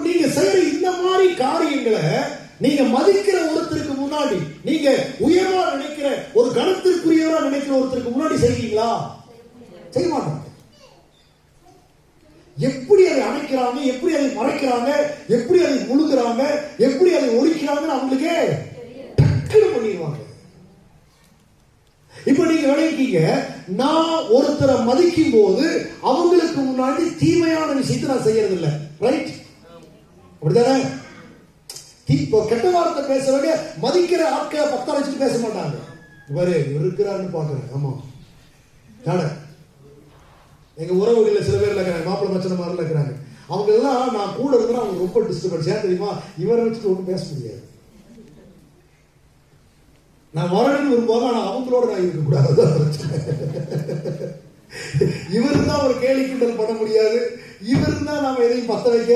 நீங்க செய்யற இந்த மாதிரி காரியங்களை நீங்க மதிக்கிற ஒருத்தருக்கு முன்னாடி, நீங்க உயர்வா நினைக்கிற ஒரு கணத்திற்குரியவரா நினைக்கிற ஒருத்தருக்கு முன்னாடி செய்வீங்களா? செய்ய மாட்டாங்க. எப்படி அதை அணைக்கிறாங்க, எப்படி அதை மறைக்கிறாங்க, எப்படி அதை முழுங்குறாங்க, எப்படி அதை ஒழிக்கிறாங்கன்னு அவங்களுக்கே டக்குனு பண்ணிடுவாங்க. இப்ப நீங்க விளைவிக்கீங்க, நான் ஒருத்தரை மதிக்கும் போது அவங்களுக்கு முன்னாடி தீமையான விஷயத்தை நான் செய்யறது இல்லை. ரைட்? அப்படித்தானே? கெட்ட வார்த்தை பேசுறவங்க மதிக்கிற ஆட்களை பத்த வச்சுட்டு பேச மாட்டாங்க. இவரு இருக்கிறாருன்னு பாக்குறேன். ஆமா, எங்க உறவுகள் சில பேர் இருக்கிறாங்க, மாப்பிள்ளை மச்சன மாதிரி இருக்கிறாங்க. அவங்க எல்லாம் நான் கூட இருக்கிறேன், அவங்க ரொம்ப டிஸ்டர்பன்ஸ். ஏன் தெரியுமா? இவரை வச்சுட்டு ஒன்றும் பேச முடியாது. நான் வரணும்னு விரும்புவாங்க, ஆனா அவங்களோட நான் இருக்க கூடாது. இவரு தான் ஒரு கேலி கிண்டல் பண்ண முடியாது, இவரு தான் நாம எதையும் பத்த வைக்க.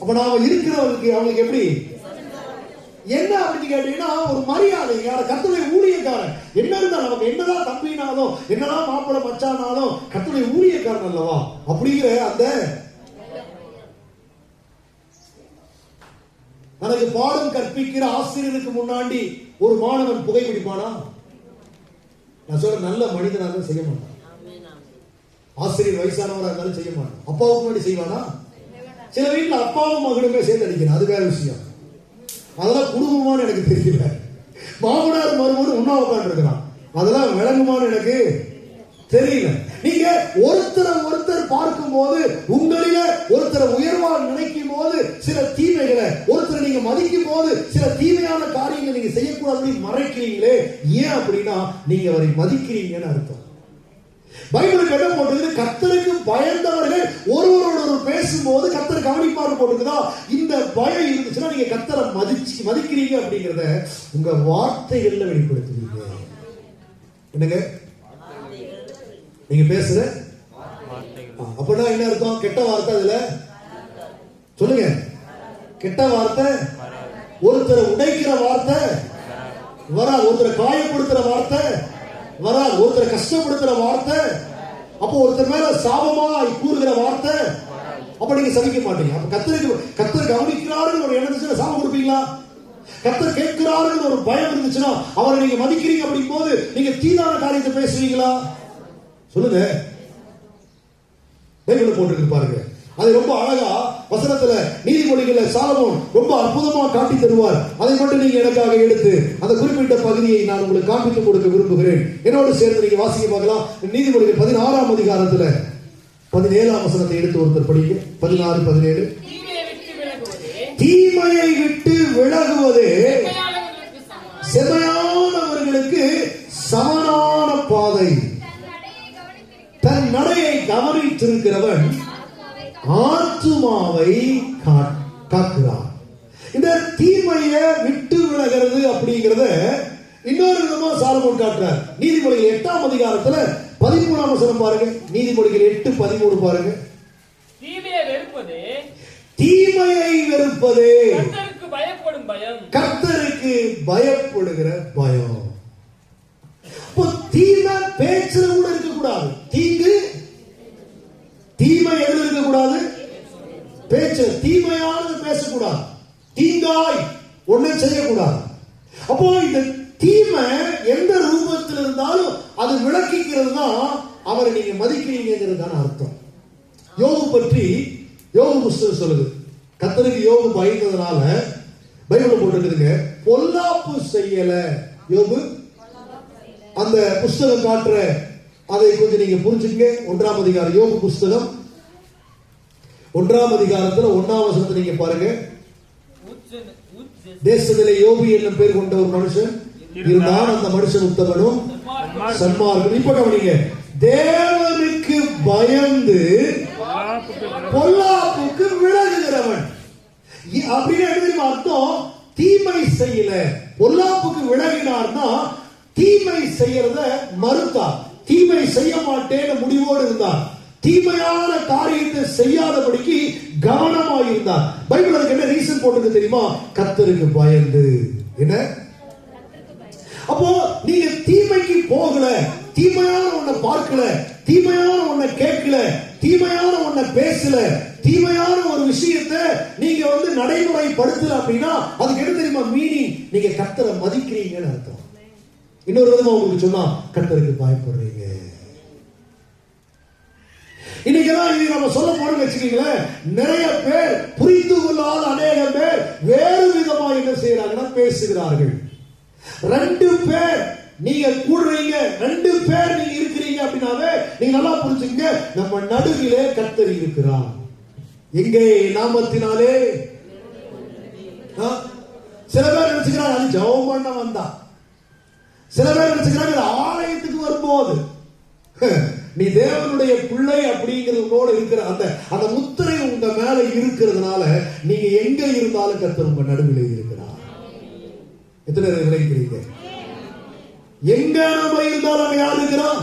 அப்ப நாம இருக்கிறவங்களுக்கு அவங்களுக்கு எப்படி என்ன அப்படின்னு கேட்டீங்கன்னா ஒரு மரியாதை. கர்த்தருடைய ஊழியக்காரன் என்ன இருந்தா நமக்கு என்னதான் தம்பினாலும் என்னதான் மாப்பிள்ளை மச்சானாலும் கர்த்தருடைய ஊழியக்காரன் அல்லவா அப்படிங்கிற அந்த தனக்கு பாடம் கற்பிக்கிற ஆசிரியருக்கு முன்னாடி ஒரு மாணவன் புகைப்பிடிப்பானா? நான் சொல்ற நல்ல மனிதனாக செய்ய மாட்டான். ஆசிரியர் வயசானவராக இருந்தாலும் செய்ய மாட்டான். அப்பாவுக்கு முன்னாடி செய்வானா? சில வீட்டுல அப்பாவும் மகனுமே சேர்ந்து அடிக்கணும், அது வேற விஷயம். அதெல்லாம் குடும்பமானு எனக்கு தெரியல. மாமனார் மருமகன் உண்ணா உட்காந்து இருக்கிறான், அதெல்லாம் விளங்குமான்னு எனக்கு தெரியல. நீங்க ஒருத்தர் பார்க்கும் போது, உங்களில ஒருத்தரை உயர்வா நினைக்கும் போது சில தீமைகளை ஒருத்தரை நீங்க மதிக்க அப்படின்னா நீங்க அவரை மதிக்கிறீங்கன்னு அர்த்தம். பைபிளுக்கு என்ன போட்டிருக்கு? கர்த்தருக்கு பயந்தவர்கள் ஒருவரோடு பேசும்போது கர்த்தர் கவனிப்பார் போட்டிருக்குதா. இந்த பயம் இருந்துச்சுன்னா நீங்க கர்த்தரை மதிக்கிறீங்க அப்படிங்கிறத உங்க வார்த்தைகள்ல வெளிப்படுத்துவீங்க. என்னங்க நீங்க பேசுற அப்படின்னா என்ன அர்த்தம்? கெட்ட வார்த்தை அதுல சொல்லுங்க. கெட்ட வார்த்தை, ஒருத்தரை உடைக்கிற வார்த்தை வராது, ஒருத்தரை காயப்படுத்துற வார்த்தை வராது, ஒருத்தரை கஷ்டப்படுத்துற வார்த்தை, அப்போ ஒருத்தர் மேல சாபமா கூறுகிற வார்த்தை அப்ப நீங்க சகிக்க மாட்டீங்க. அப்ப கர்த்தர் கவனிக்கிறாருன்னு ஒரு எண்ணம் சாபம் கொடுப்பீங்களா? கர்த்தர் கேட்கிறாருன்னு ஒரு பயம் இருந்துச்சுன்னா அவரை நீங்க மதிக்கிறீங்க. அப்படி போது நீங்க தீதான காரியத்தை பேசுவீங்களா? சொல்லுங்க. பைபிள் போட்டிருக்கு பாருங்க. அது ரொம்ப அழகா வசனத்துல நீதிமொழிகள்ல சாலமோன் ரொம்ப அற்புதமா காட்டி தருவார். அதை மட்டும் நீங்க எனக்காக எடுத்து அந்த குறிப்பிட்ட பகுதியை நான் உங்களுக்கு காண்பித்து கொடுக்க விரும்புகிறேன். என்னோடு சேர்ந்து நீங்க வாசிக்க பார்க்கலாம். நீதிமொழிகள் 16ஆம் அதிகாரத்துல 17ஆம் வசனத்தை எடுத்து ஒருத்தர் படிங்க. 16-17. தீமையை விட்டு விலகுவதே செமையானவர்களுக்கு சமனான பாதை. தன் நடையை கவனித்திருக்கிறவன் ஆத்துமாவை காக்கிறான். இந்த தீமையை விட்டு விலகிறது அப்படிங்கறத இன்னொரு விதமா சாலமோன் காட்டுறார். நீதிமொழிகள் 8ஆம் அதிகாரத்துல 13ஆம் வசனம் பாருங்க. நீதிமொழிகள் 8:13 பாருங்க. தீமையை வெறுப்பதே கர்த்தருக்கு பயப்படும் பயம். கர்த்தருக்கு பயப்படுகிற பயம். இப்போ தீமை பேச்சுல கூட இருக்கக்கூடாது. தீமை எதுல இருக்கக்கூடாது? பேச்சு. தீமையானது பேசக்கூடாது. தீங்காய் ஒன்னும் செய்யக்கூடாது. அப்போ இந்த தீமை எந்த ரூபத்தில் இருந்தாலும் அது விளக்கிக்கிறது தான் அவரை நீங்க மதிக்கிறீங்கிறதுக்கான அர்த்தம். யோபு பற்றி யோபு புஸ்தகம் சொல்லுது. கர்த்தருக்கு யோபு பயந்ததுனால பைபிள் போட்டுருக்குதுங்க. பொல்லாப்பு செய்யல யோபு. அந்த புஸ்தகம் காட்டுற அதை கொஞ்சம் நீங்க புரிஞ்சுங்க. 1ஆம் அதிகாரம் யோபு புஸ்தகம் 1ஆம் அதிகாரத்துல 1ஆம் வசனத்தை நீங்க பாருங்க. தேசத்திலே யோபு என்னும் பேர் கொண்ட ஒரு மனுஷன் இருந்தான். அந்த மனுஷன் உத்தமனும் சன்மார்க்கனும். இப்ப கவனிங்க. தேவனுக்கு பயந்து பொல்லாப்புக்கு விலகுகிறவன் அப்படின்னு என்ன அர்த்தம்? தீமை செய்யல, பொல்லாப்புக்கு விலகினார்னா தீமை செய்யறத மறுத்தார். தீமை செய்ய மாட்டேன்னு முடிவோடு இருந்தார். தீமையான காரியத்தை செய்யாதபடிக்கு கவனமாக இருந்தார். பைபிள் அதுக்கு என்ன ரீசன் போட்டது தெரியுமா? கர்த்தருக்கு பயந்து. என்ன? அப்போ நீங்க தீமைக்கு போகல, தீமையான ஒன்ன பார்க்கல, தீமையான ஒன்ன கேட்கல, தீமையான ஒன்ன பேசல, தீமையான ஒரு விஷயத்தை நீங்க நடைமுறைப்படுத்தல அப்படின்னா அதுக்கு என்ன தெரியுமா மீனிங்? நீங்க கர்த்தரை மதிக்கிறீங்கன்னு அர்த்தம். இன்னொரு விதமா உங்களுக்கு சொன்னா கர்த்தருக்கு பயப்படுறீங்க. இன்னைக்கெல்லாம் இது நம்ம சொல்ல போறோம்னு வச்சுக்கீங்களேன், நிறைய பேர் புரிந்து கொள்ளாத அநேக பேர் வேறு விதமா என்ன செய்யறாங்கன்னா பேசுகிறார்கள். 2 பேர் நீங்க கூடுறீங்க, 2 பேர் நீங்க இருக்கிறீங்க அப்படின்னாவே நீங்க நல்லா புரிஞ்சுங்க, நம்ம நடுவிலே கர்த்தர் இருக்கிறார். எங்கே? நாமத்தினாலே. சில பேர் நினைச்சுக்கிறாங்க அது ஜெபம் பண்ண வந்தா, சில பேர் நினைச்சுக்கிறாங்க ஆலயத்துக்கு வரும்போது நீ தேவனுடைய பிள்ளை அப்படிங்கிறதோட இருக்கிற அந்த முத்திரை உங்க மேல இருக்கிறதுனால நீங்க எங்க இருந்தாலும் கர்த்தர் உங்க நடுவில் இருக்கிறார். எத்தனை பேர் நினைக்கிறீங்க? எங்க நம்ம இருந்தாலும் அங்க யார் இருக்கிறோம்?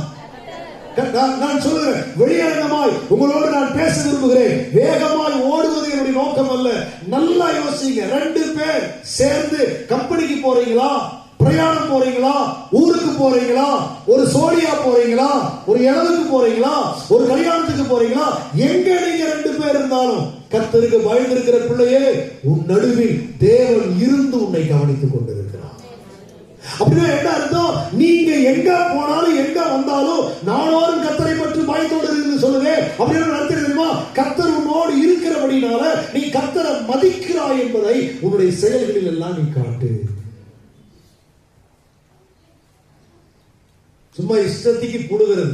நான் சொல்லுறேன், வெளியரங்கமாய் உங்களோடு நான் பேச விரும்புகிறேன். வேகமாய் ஓடுவது என்னுடைய நோக்கம் அல்ல. நல்லா யோசிங்க. 2 பேர் சேர்ந்து கம்பெனிக்கு போறீங்களா, பிரயாணம் போறீங்களா, ஊருக்கு போறீங்களா, ஒரு சோடியா போறீங்களா, ஒரு இடத்துக்கு போறீங்களா, ஒரு கல்யாணத்துக்கு போறீங்களா, எங்க நீங்க 2 பேர் இருந்தாலும் கர்த்தருக்கு பயந்திருக்கிற பிள்ளையே, உன் நடுவில் தேவன் இருந்து உன்னை கவனித்துக் கொண்டிருக்கிறார். அப்படின்னா என்ன அர்த்தம்? நீங்க எங்க போனாலும் எங்க வந்தாலும் நானோரும் கர்த்தரை பற்றி பயத்தோடு இருந்து சொல்லுங்க. அப்படின்னு நடத்துறது தெரியுமா? கர்த்தர் உன்னோடு இருக்கிறபடினால நீ கர்த்தரை மதிக்கிறாய் என்பதை உன்னுடைய செயல்களில் எல்லாம் நீ காட்டு. சும்மா இஷ்டத்துக்கு புடுகிறது.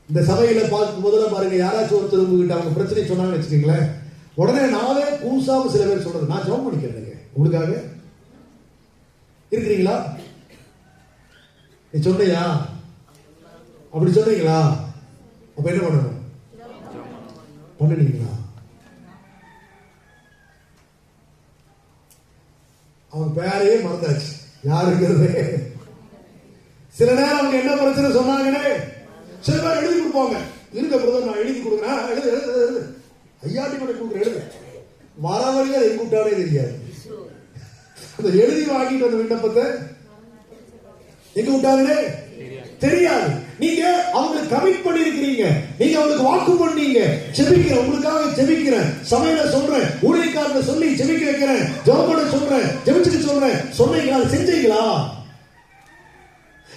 இந்த சபையில பார்க்கும் முதல்ல பாருங்க, யாராச்சும் ஒருத்தர் உங்ககிட்ட அவங்க பிரச்சனை சொன்னாங்கன்னு வச்சுக்கீங்களேன், உடனே நாவே கூசாம சில பேர் சொல்றது, நான் ஜெபம் பண்ணிக்கிறேன் உங்களுக்காக இருக்கிறீங்களா, நீ சொன்னியா? அப்படி சொன்னீங்களா? அப்ப என்ன பண்ணணும்? பண்ணுனீங்களா? அவன் பேரையே மறந்தாச்சு. யாருங்கிறது? சில நேரம் அவங்க என்ன பிரச்சனை சொன்னாங்கன்னு சில பேர் எழுதி கொடுப்பாங்க. இருக்க பிரதர் நான் எழுதி கொடுக்குறேன், எழுது எழுது எழுது, ஐயாட்டி கூட கொடுக்குறேன், எழுது. வர வழியா எழுதி விட்டாலே தெரியாது. அந்த எழுதி வாங்கிட்டு வந்த விண்ணப்பத்தை எங்க விட்டாங்கன்னு தெரியாது. நீங்க அவங்களுக்கு கமிட் பண்ணிருக்கிறீங்க, நீங்க அவங்களுக்கு வாக்கு பண்ணீங்க. செபிக்கிறேன், உங்களுக்காக செபிக்கிறேன், சமையல சொல்றேன், ஊழியக்காரனை சொல்லி செபிக்க வைக்கிறேன், ஜெபம் சொல்றேன், ஜெபிச்சுட்டு சொல்றேன், சொன்னீங்களா? செஞ்சீங்களா?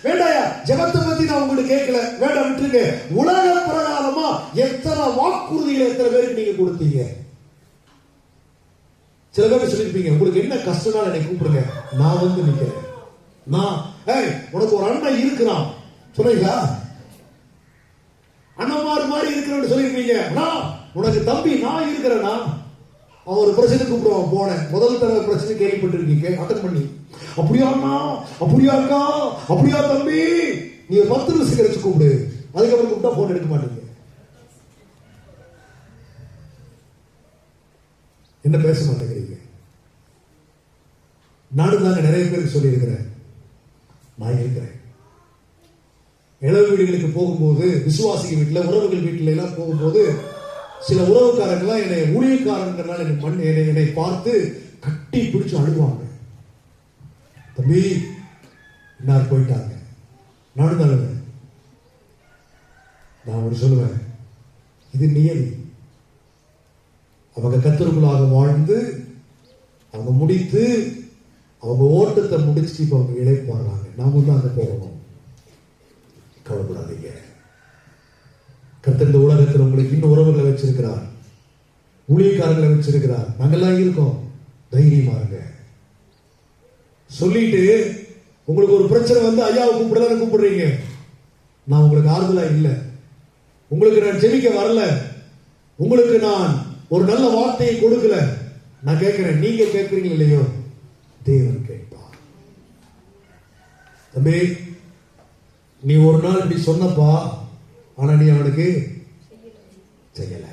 வேண்டாயா, ஜெபத்தை பத்தி நான் உங்களுக்கு கேட்கல, வேண்டாம் விட்டுருங்க. உலக பிரகாரமா எத்தனை வாக்குறுதிகளை எத்தனை பேருக்கு நீங்க கொடுத்தீங்க? சில பேர் சொல்லிருப்பீங்க, உங்களுக்கு என்ன கஷ்டம்னா என்னை கூப்பிடுங்க, நான் வந்து நிக்கிறேன். நான் உனக்கு ஒரு அண்ணன் இருக்கிறான் சொன்னீங்களா? அண்ணன்மார் மாதிரி இருக்கிறேன்னு சொல்லிருப்பீங்க. உனக்கு தம்பி நான் இருக்கிறேன்னா, அவன் ஒரு பிரச்சனை கூப்பிடுவான். போனேன், முதல் தடவை பிரச்சனை கேள்விப்பட்டிருக்கீங்க, அட்டன் பண்ணி, அப்படியா அண்ணா, அப்படியா அக்கா, அப்படியா தம்பி, நீ 10 நிமிஷம் கழிச்சு கூப்பிடு. அதுக்கப்புறம் கூப்பிட்டா போன் எடுக்க மாட்டீங்க. என்ன பேச மாட்டேங்கிறீங்க? நானும் தாங்க நிறைய பேருக்கு சொல்லி இருக்கிறேன், நான் இருக்கிறேன். இளவு வீடுகளுக்கு போகும்போது, விசுவாசிகள் வீட்டில், உறவுகள் வீட்டில எல்லாம் போகும்போது, சில உறவுக்காரங்களாம் என்னை ஊழியக்காரங்களால் என்னை பார்த்து கட்டி பிடிச்சு அழுவாங்க. தம்பி இன்னார் போயிட்டாங்க. நானும் அழுவேன். நான் ஒரு சொல்லுவேன், இது நியதி. அவங்க கத்தருக்குள்ளாக வாழ்ந்து அவங்க முடித்து அவங்க ஓட்டத்தை முடிச்சு இப்ப அவங்க இழைப்பாடுறாங்க. நாம தான் அங்க போகணும். கவலைப்படாதீங்க. கர்த்தர் இந்த உலகத்தில் உங்களுக்கு இன்னும் உறவுகளை வச்சிருக்கிறார், ஊழியக்காரர்களை வச்சிருக்கிறார். நாங்கெல்லாம் இருக்கோம், தைரியமா இருங்க. சொல்லிட்டு உங்களுக்கு ஒரு பிரச்சனை வந்து ஐயாவை கூப்பிடலான்னு கூப்பிடுறீங்க. நான் உங்களுக்கு ஆறுதலா இல்லை, உங்களுக்கு நான் ஜெபிக்க வரல, உங்களுக்கு நான் ஒரு நல்ல வார்த்தையை கொடுக்கல. நான் கேட்கிறேன், நீங்க கேட்கிறீங்க இல்லையோ, தேவன் கேட்பார். தம்பி நீ ஒரு நாள் இப்படி சொன்னப்பா, ஆனா நீ அவனுக்கு செய்யல.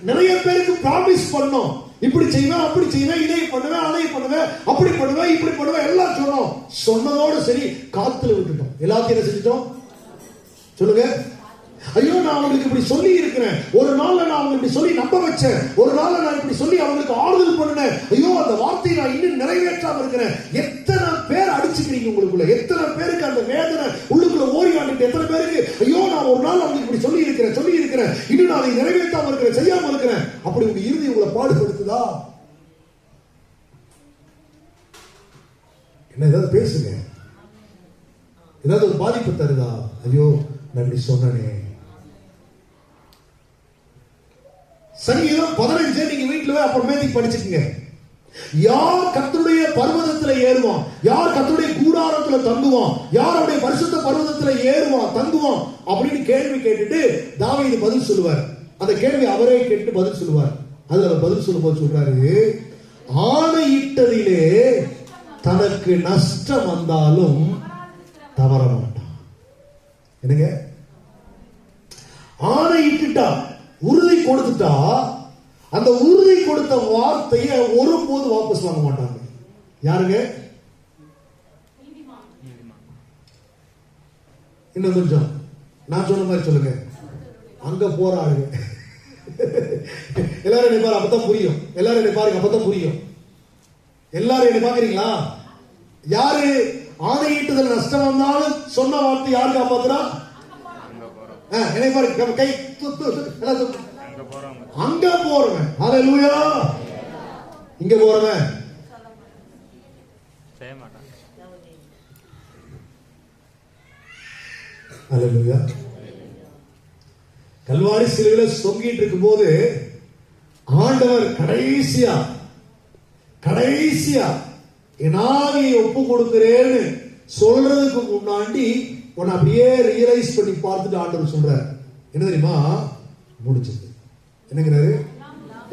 நிறைய பேருக்கு ப்ராமிஸ் பண்ணோம், இப்படி செய்வேன், அப்படி செய்வேன், இதை பண்ணுவேன், அதை பண்ணுவேன், அப்படி பண்ணுவேன், இப்படி பண்ணுவேன், எல்லாம் சொன்னோம். சொன்னதோடு சரி, காத்துல விட்டுட்டோம். எல்லாத்தையும் என்ன செஞ்சிட்டோம் சொல்லுங்க? ஐயோ நான் அவங்களுக்கு இப்படி சொல்லி இருக்கிறேன், ஒரு நாள் நான் அவங்க இப்படி சொல்லி நம்ப வச்சேன், ஒரு நாள் நான் இப்படி சொல்லி அவங்களுக்கு ஆறுதல் பண்ணினேன், ஐயோ அந்த வார்த்தையை நான் இன்னும் நிறைவேற்றாம இருக்கிறேன். எத்தனை பேர் அடிச்சுக்கிறீங்க உங்களுக்குள்ள? எத்தனை பேருக்கு அந்த வேதனை உள்ளுக்குள்ள ஓடி ஆண்டுட்டு? எத்தனை பேருக்கு ஐயோ நான் ஒரு நாள் அவங்களுக்கு இப்படி சொல்லி இருக்கிறேன், இன்னும் நான் அதை நிறைவேற்றாம இருக்கிறேன், செய்யாம இருக்கிறேன். அப்படி உங்க இறுதி உங்களை பாடுபடுத்துதா? என்ன ஏதாவது பேசுங்க, ஏதாவது ஒரு பாதிப்பு தருதா? ஐயோ நான் இப்படி சொன்னனே. சங்கீதம் 15 நீங்க வீட்டுல அப்புறமேதி படிச்சுக்கங்க. யார் கர்த்தருடைய பர்வதத்துல ஏறுவான், யார் கர்த்தருடைய கூடாரத்துல தங்குவான், யார் அவருடைய பரிசுத்த பர்வதத்துல ஏறுவான் தங்குவான் அப்படின்னு கேள்வி கேட்டுட்டு தாவீது பதில் சொல்லுவார். அந்த கேள்வி அவரே கேட்டு பதில் சொல்லுவார். அதுல அவர் பதில் சொல்லும்போது சொல்றாரு, ஆணையிட்டதிலே தனக்கு நஷ்டம் வந்தாலும் தவற மாட்டான். என்னங்க? ஆணையிட்டுட்டா, உறுதி கொடுத்துட்டா, அந்த உறுதி கொடுத்த வார்த்தையை ஒருபோது வாபஸ் வாங்க மாட்டாங்க. யாருங்க? இன்னும் கொஞ்சம் நான் சொன்ன மாதிரி சொல்லுங்க. அங்க போறாங்க எல்லாரும் என்னை பாரு, அப்பதான் புரியும். எல்லாரும் என்னை பாருங்க, அப்பதான் புரியும். எல்லாரும் என்னை பாக்குறீங்களா? யாரு ஆணையிட்டதில் நஷ்டம் வந்தாலும் சொன்ன வார்த்தை யாரு காப்பாத்துறா? என்னை பாரு, கை அங்க போறவன். ஹல்லேலூயா. இங்க போறவன் செய்ய மாட்டான். ஹல்லேலூயா. கல்வாரி சிலுவையில தொங்கிட்டு இருக்கும் போது ஆண்டவர் கடைசியா என் ஆவியை ஒப்பு கொடுக்கிறேன்னு சொல்றதுக்கு முன்னாடி உன்னை அப்படியே ரியலைஸ் பண்ணி பார்த்துட்டு ஆண்டவர் சொல்றார், என்ன தெரியுமா? முடிச்சது. என்னங்கிறாரு?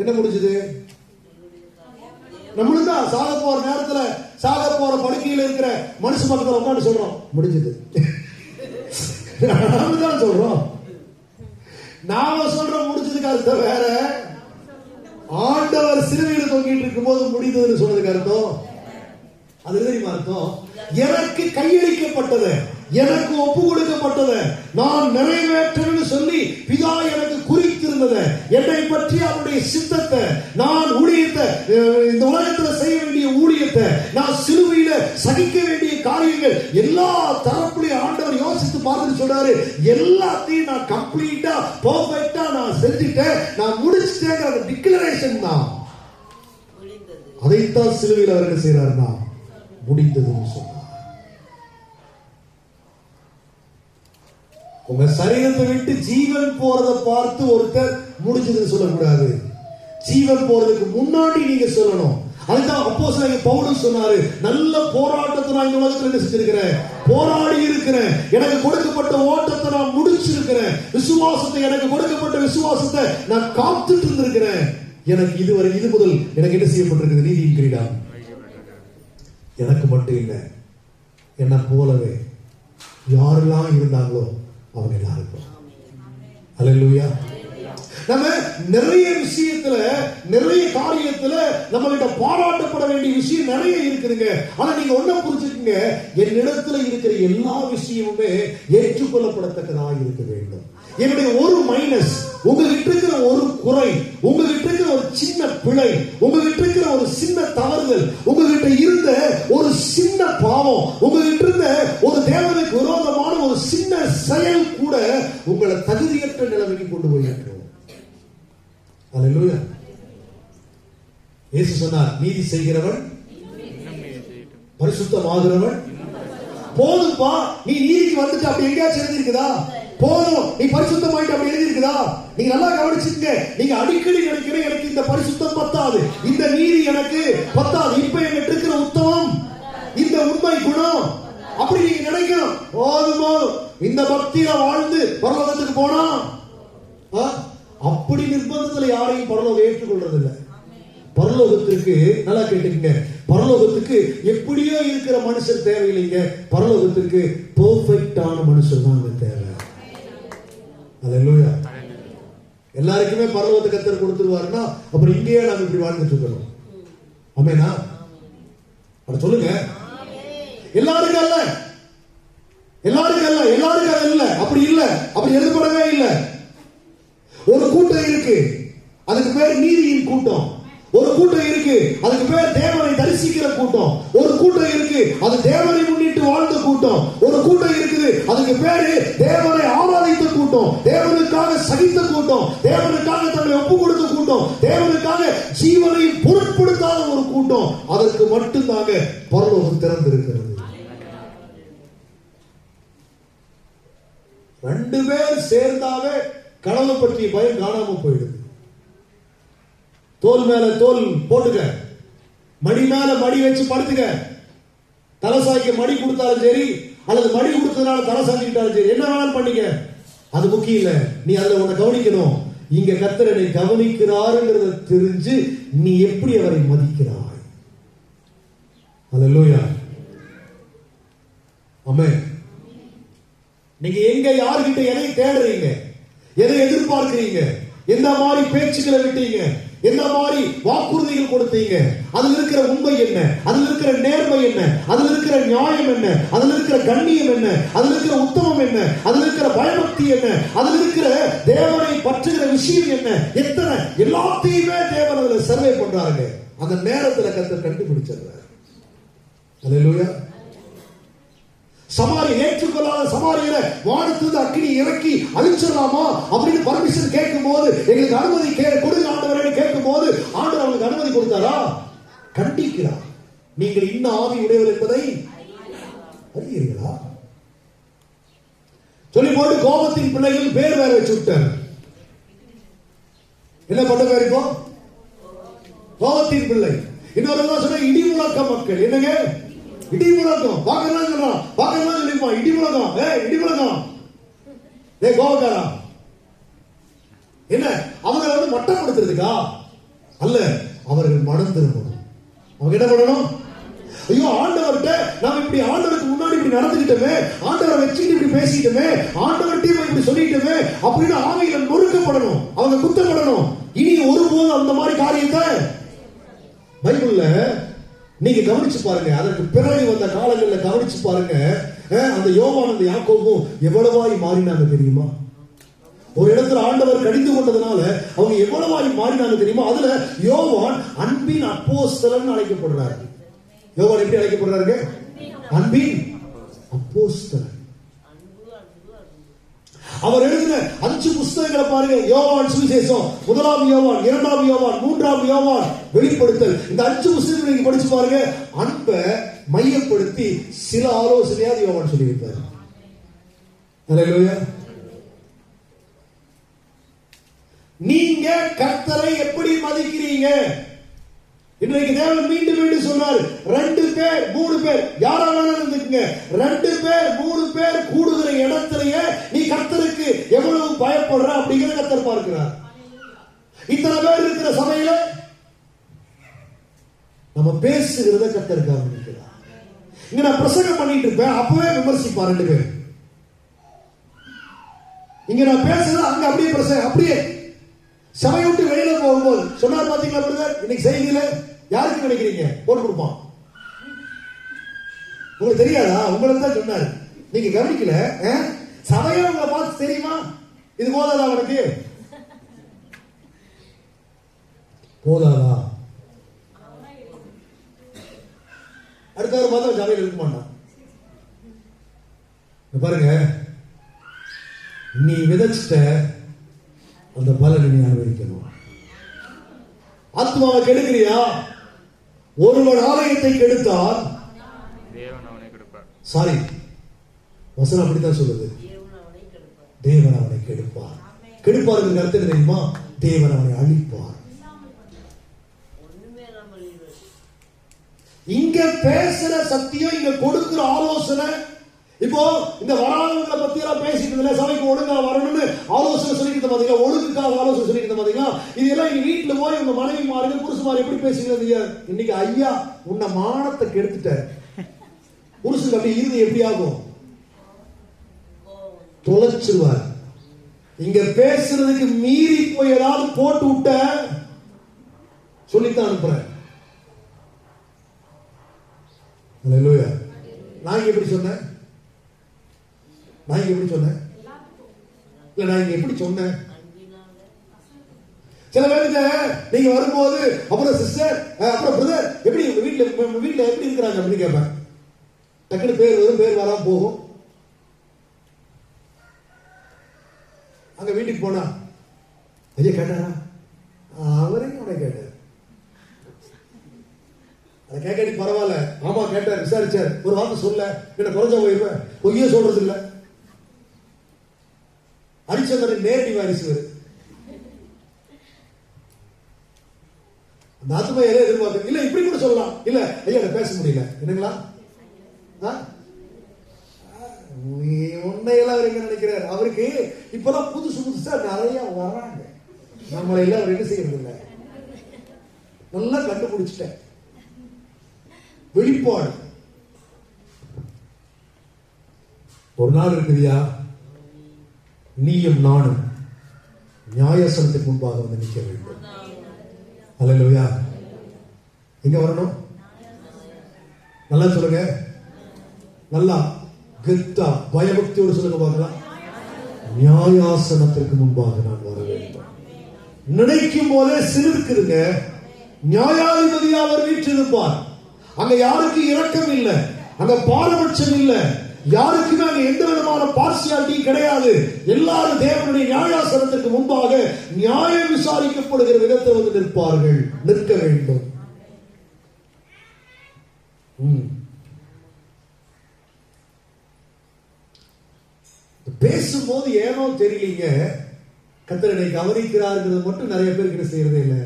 என்ன முடிஞ்சது? நம்மளும் தான் சாக போற நேரத்துல, சாக போற படுக்கையில இருக்கிற மனுஷ பக்கத்துல உட்காந்து சொல்றோம் முடிஞ்சது. நாம தான் சொல்றோம். நாம சொல்றோம் முடிஞ்சதுக்கு அர்த்தம் வேற. ஆண்டவர் சிலுவையில் தொங்கிட்டு இருக்கும் போது முடிந்ததுன்னு சொன்னதுக்கு அர்த்தம் அது தெரியுமா? அர்த்தம் எனக்கு கையளிக்கப்பட்டது, எனக்கு ஒப்பு கொடுக்கப்பட்டது, நான் நிறைவேற்றணும்னு சொல்லி பிதா எனக்கு குறித்திருந்தது, என்னை பற்றி அவருடைய சித்தத்தை, நான் ஊழியத்தை, இந்த உலகத்துல செய்ய வேண்டிய ஊழியத்தை, நான் சிலுவையில சகிக்க வேண்டிய காரியங்கள் எல்லா தரப்புலையும் ஆண்டவர் யோசித்து பார்த்துட்டு சொல்றாரு, எல்லாத்தையும் நான் கம்ப்ளீட்டா பெர்ஃபெக்ட்டா நான் செஞ்சுட்டேன், நான் முடிச்சிட்டேங்கிற டிக்ளரேஷன் தான். அதைத்தான் சிலுவையில் அவர் என்ன செய்யறாருன்னா முடிந்ததுன்னு சொன்னார். உங்க சரீரத்தை விட்டு ஜீவன் போறதை பார்த்து ஒருத்தர் முடிஞ்சதுன்னு சொல்லக்கூடாது. ஜீவன் போறதுக்கு முன்னாடி நீங்க சொல்லணும். அதுதான் அப்போஸ்தலன் பவுல் சொன்னாரு, நல்ல போராட்டத்தை நான் இந்த உலகத்துல என்ன செஞ்சிருக்கிறேன், போராடி இருக்கிறேன், எனக்கு கொடுக்கப்பட்ட ஓட்டத்தை நான் முடிச்சிருக்கிறேன், விசுவாசத்தை, எனக்கு கொடுக்கப்பட்ட விசுவாசத்தை நான் காத்துட்டு இருந்திருக்கிறேன், எனக்கு இதுவரை இது முதல் எனக்கு என்ன செய்யப்பட்டிருக்கிறது, நீதியின் கிரீடம் எனக்கு மட்டும் இல்லை, என்ன போலவே யாரெல்லாம் இருந்தாங்களோ அவங்க எல்லாருக்கும். அல்லேலூயா. நம்ம நிறைய விஷயத்துல, நிறைய காரியத்துல நம்ம கிட்ட பாராட்டப்பட வேண்டிய விஷயம் நிறைய இருக்குதுங்க. ஆனா நீங்க ஒண்ணு புரிஞ்சுக்கங்க, என்னிடத்துல இருக்கிற எல்லா விஷயமுமே ஏற்றுக்கொள்ளப்படத்தக்கதாக இருக்க வேண்டும். என்னுடைய ஒரு மைனஸ், உங்ககிட்ட இருக்கிற ஒரு குறை, உங்ககிட்ட இருக்கிற ஒரு சின்ன பிழை, உங்ககிட்ட இருக்கிற ஒரு சின்ன தவறுதல், உங்ககிட்ட இருந்த ஒரு சின்ன பாவம், உங்ககிட்ட இருந்த ஒரு தேவனுக்கு விரோதமான ஒரு சின்ன செயல் கூட உங்களை தகுதியற்ற நிலைமைக்கு கொண்டு போயிருக்கிறோம். அல்லேலூயா. இயேசு சொன்னார், நீதி செய்கிறவன் பரிசுத்தமாகிறவன். போதும்பா, நீ நீதிக்கு வந்துட்டு அப்படி எங்கேயாச்சும் எழுதிருக்குதா? போதும், நீ பரிசுத்தமாயிட்டு அப்படி எழுதிருக்குதா? நீங்க நல்லா கவனிச்சுங்க. நீங்க அடிக்கடி நினைக்கிற, எனக்கு இந்த பரிசுத்தம் பத்தாது, இந்த நீதி எனக்கு பத்தாது, இப்ப என்கிட்ட இருக்கிற உத்தமம், இந்த உண்மை குணம், அப்படி நீங்க நினைக்கணும். போதுமோ இந்த பக்தியில வாழ்ந்து பரலோகத்துக்கு போனா, அப்படி நிர்பந்தத்துல யாரையும் பரலோகம் ஏற்றுக்கொள்றதில்லை. பரலோகத்திற்கு நல்லா கேட்டுக்கங்க, பரலோகத்துக்கு எப்படியோ இருக்கிற மனுஷர் தேவையில்லைங்க, பரலோகத்திற்கு பெர்ஃபெக்ட்டான மனுஷர் தான் அங்க தேவை. அல்லேலூயா. எல்லாருக்குமே பரலோகத்தை கர்த்தர் கொடுத்துருவாருன்னா அப்புறம் இங்கேயே நாம இப்படி வாழ்ந்துட்டு இருக்கணும். ஆமெனா? அத சொல்லுங்க. எல்லாருக்கும் அல்ல, எல்லாருக்கும் அல்ல, எல்லாருக்கும் அது இல்ல, அப்படி இல்ல, அப்படி எழுதப்படவே இல்லை. ஒரு கூட்டம் இருக்கு, அதுக்கு பேர் நீதியின் கூட்டம். ஒரு கூட்டம் இருக்கு, அதுக்கு பேர் தேவனை தரிசிக்கிற கூட்டம். ஒரு கூட்டம் இருக்கு, அது தேவனை முன்னிட்டு வாழ்ந்த கூட்டம். ஒரு கூட்டம் இருக்குது, அதுக்கு பேரு தேவனை ஆராதித்த கூட்டம், தேவனுக்காக சகித்த கூட்டம், தேவனுக்காக தன்னை ஒப்பு கொடுத்த கூட்டம், தேவனுக்காக ஜீவனை பொருட்படுத்தாத ஒரு கூட்டம். அதற்கு மட்டும்தாங்க பரலோகம் திறந்திருக்கிறது. ரெண்டு பேர் சேர்ந்தாவே கடவுளை பற்றிய பயம் காணாம போயிடுது. தோல் மேல தோல் போட்டுக்க, மடி மேல மடி வச்சு படுத்துக்க, தலை சாய்க்க மடி கொடுத்தாலும் சரி, அல்லது மடி கொடுத்ததுனால தலை சாய்க்கிட்டாலும் சரி, என்ன வேணாலும் பண்ணிக்க, அது முக்கியம் இல்ல. நீ அதுல உன்னை கவனிக்கணும், இங்க கர்த்தர் என்னை கவனிக்கிறாருங்கிறத தெரிஞ்சு நீ எப்படி அவரை மதிக்கிறாய். அல்லேலூயா. ஆமென். நீங்க எங்க யாருகிட்ட எதை தேடுறீங்க, எதை எதிர்பார்க்கிறீங்க, எந்த மாதிரி பேச்சுக்களை விட்டீங்க, எந்த மாதிரி வாக்குறுதிகள் கொடுத்தீங்க, அதுல இருக்கிற உண்மை என்ன, அதுல இருக்கிற நேர்மை என்ன, அதுல இருக்கிற நியாயம் என்ன, அதுல இருக்கிற கண்ணியம் என்ன, அதுல இருக்கிற உத்தமம் என்ன, அதுல இருக்கிற பயபக்தி என்ன, அதுல இருக்கிற தேவனை பற்றுகிற விஷயம் என்ன, எத்தனை எல்லாத்தையுமே தேவன் அதுல சர்வே பண்றாங்க. அந்த நேரத்துல கர்த்தர் கண்டுபிடிச்சிடுறாரு. அல்லேலூயா. சமாரி ஏற்றுக்கொள்ளாத சமாரியரை வானத்திலிருந்து அக்கினி இறக்கி அழிச்சிடலாமா அப்படின்னு பர்மிஷன் கேட்கும் போது, எங்களுக்கு அனுமதி கொடுங்க ஆண்டவரே கேட்கும் போது, ஆண்டவர் அவங்களுக்கு அனுமதி கொடுத்தாரா? கண்டிக்கிறார். நீங்கள் இன்னும் ஆவி உடையவர் என்பதை அறியீர்களா? சொல்லி போட்டு கோபத்தின் பிள்ளைகள் பேர் வேற வச்சு விட்டார். என்ன பண்ண பேர் இப்போ? கோபத்தின் பிள்ளை. இன்னொரு சொன்ன இடி முழக்க மக்கள். என்னங்க இடி முழக்கம்? பாக்கலாம் சொல்றான், பாக்கலாம் சொல்லிருப்பான், இடி முழக்கம், இடி முழக்கம், கோபக்காரா. என்ன அவங்க மட்டப்படுத்துறதுக்கா? அல்ல, அவர்கள் மனம் திரும்பணும். அவங்க என்ன பண்ணணும்? ஐயோ ஆண்டவர்கிட்ட நாம இப்படி ஆண்டவருக்கு முன்னாடி இப்படி நடந்துக்கிட்டோமே, ஆண்டவரை வச்சுக்கிட்டு இப்படி பேசிக்கிட்டோமே, ஆண்டவர்கிட்ட இப்படி சொல்லிட்டோமே அப்படின்னு ஆவியில நொறுக்கப்படணும், அவங்க குத்தப்படணும். இனி ஒருபோதும் அந்த மாதிரி காரியத்தை பைபிள்ல நீங்க கவனிச்சு பாருங்க. அதற்கு பிறகு வந்த காலங்களில் கவனிச்சு பாருங்க. அந்த யோவான் அந்த யாக்கோபும் எவ்வளவாய் மாறினாங்க தெரியுமா? ஒரு இடத்துல ஆண்டவர் கடிந்து கொண்டதுனால அவங்க எவ்வளவாய் மாறினாங்க தெரியுமா? அதுல யோவான் அன்பின் அப்போஸ்தலன் அழைக்கப்படுறாரு. யோவான் எப்படி அழைக்கப்படுறாரு? அன்பின் அப்போஸ்தலன். அவர் எழுதின 5 புத்தகங்களை பாருங்க. யோவான் சுவிசேஷம், 1ஆம் யோவான், 2ஆம் யோவான், 3ஆம் யோவான், வெளிப்படுத்தல். இந்த 5 புத்தகங்களை நீங்க படிச்சு பாருங்க. அன்பை மையப்படுத்தி சில ஆலோசனையாவது யோவான் சொல்லியிருப்பார். அல்லேலூயா. நீங்க கர்த்தரை எப்படி மதிக்கிறீங்க? இன்றைக்கு தேவன் மீண்டும் மீண்டும் சொன்னார், 2 பேர் 3 பேர் யாராலும் இருந்துக்குங்க, 2 பேர் 3 பேர் கூடுகிற இடத்திலேயே நீ கர்த்தருக்கு எவ்வளவு பயப்படுற அப்படிங்கிற கர்த்தர் பார்க்கிறார். இத்தனை பேர் இருக்கிற சபையில நம்ம பேசுகிறத கர்த்தர் கவனிக்கிறார். இங்க நான் பிரசங்கம் பண்ணிட்டு இருப்பேன், அப்பவே விமர்சிப்பா 2 பேர். இங்க நான் பேசுறது அங்க அப்படியே பிரசங்கம், அப்படியே சபை விட்டு வெளியில போகும்போது சொன்னார் பாத்தீங்களா பிரதர், இன்னைக்கு செய்தியில யாருக்கு நினைக்கிறீங்க போட்டு கொடுப்பான். உங்களுக்கு தெரியாதா? உங்களுக்கு தான் சொன்னாரு, நீங்க கவனிக்கல. சபையை உங்களை பார்த்து தெரியுமா இது போதாதா அவனுக்கு? போதாதா? அடுத்த ஒரு மாதம் சபையில் இருக்க மாட்டான். பாருங்க, நீ விதைச்சிட்ட அந்த பலனை நீ அனுபவிக்கணும். ஆத்மாவை கெடுக்கிறியா? ஒருவன் ஆலயத்தை கெடுத்தால் தேவன் அவனை கெடுப்பார். சாரி, வசனம் அப்படித்தான் சொல்லுது, தேவன் அவனை கெடுப்பார். கெடுப்பார் என்று அர்த்தம் தெரியுமா? தேவன் அவனை அழிப்பார். இங்க பேசுற சத்தியம், இங்க கொடுக்கிற ஆலோசனை. இப்போ இந்த வராதவங்களை பத்தி எல்லாம் பேசிட்டு சபைக்கு ஒழுங்கா வரணும்னு ஆலோசனை சொல்லிக்கிட்டு பாத்தீங்களா? ஒழுங்குக்காக ஆலோசனை சொல்லிக்கிட்டு பாத்தீங்களா? இதெல்லாம் நீ வீட்டுல போய் உங்க மனைவி மாறுங்க, புருஷமாரி எப்படி பேசுகிறது? இன்னைக்கு ஐயா உன்னை மானத்தை கெடுத்துட்ட, புருஷன் அப்படி இறுதி எப்படி ஆகும்? தொலைச்சிருவார். இங்க பேசுறதுக்கு மீறி போய் ஏதாவது போட்டு விட்ட சொல்லித்தான் அனுப்புறேன். அல்லேலூயா. நான் இங்க எப்படி சொன்னேன்? நான் இங்க எப்படி சொன்னேன்? இல்ல, நான் இங்க எப்படி சொன்னேன்? சில பேருக்கு நீங்க வரும்போது அப்புறம் சிஸ்டர், அப்புறம் பிரதர், எப்படி உங்க வீட்டுல எப்படி இருக்கிறாங்க அப்படின்னு கேட்பேன். டக்குனு பேர் வரும், பேர் வராம போகும். அங்க வீட்டுக்கு போனா ஐயா கேட்டாரா? அவரையும் உடனே கேட்டார். அதை கேட்காடி பரவாயில்ல, ஆமா கேட்டார், விசாரிச்சார், ஒரு வார்த்தை சொல்ல என்ன குறைஞ்ச போயிருப்பேன். பொய்யே சொல்றது இல்ல, அடிச்சவரை நேரடி வாரிசு வருது. அந்த ஆத்மா எதை எதிர்பார்க்க இல்ல, இப்படி கூட சொல்லலாம். இல்ல ஐயா பேச முடியல என்னங்களா, உன்னையெல்லாம் அவர் எங்க நினைக்கிறார்? அவருக்கு இப்பெல்லாம் புதுசு புதுசா நிறைய வராங்க. நம்மளை எல்லாம் அவர் என்ன செய்யறது இல்ல, நல்லா கண்டுபிடிச்சிட்டேன். வெளிப்பாடு ஒரு நாள் இருக்குதியா, நீயும் நானும் நியாயசனத்துக்கு முன்பாக வந்து நிற்க வேண்டும். அல்லேலூயா. எங்க வரணும்? நல்லா சொல்லுங்க, நல்லா கெத்தா பயபக்தியோடு சொல்லுங்க பார்க்கலாம். நியாயாசனத்திற்கு முன்பாக நான் வர வேண்டும். நினைக்கும் போதே சிலிர்க்குதுங்க. நியாயாதிபதியா அவர் வீற்றிருப்பார். அங்க யாருக்கு இரக்கம் இல்லை, அங்க பாரபட்சம் இல்லை, யாருக்குமே அங்க எந்த விதமான பார்சியாலிட்டி கிடையாது. எல்லாரும் தேவனுடைய நியாயாசனத்திற்கு முன்பாக நியாயம் விசாரிக்கப்படுகிற விதத்தில் வந்து நிற்பார்கள், நிற்க வேண்டும். பேசும்போது ஏனோ தெரியலீங்க, கர்த்தரை கவனிக்கிறார்கள் மட்டும் நிறைய பேருக்கு என்ன செய்யறதே இல்லை.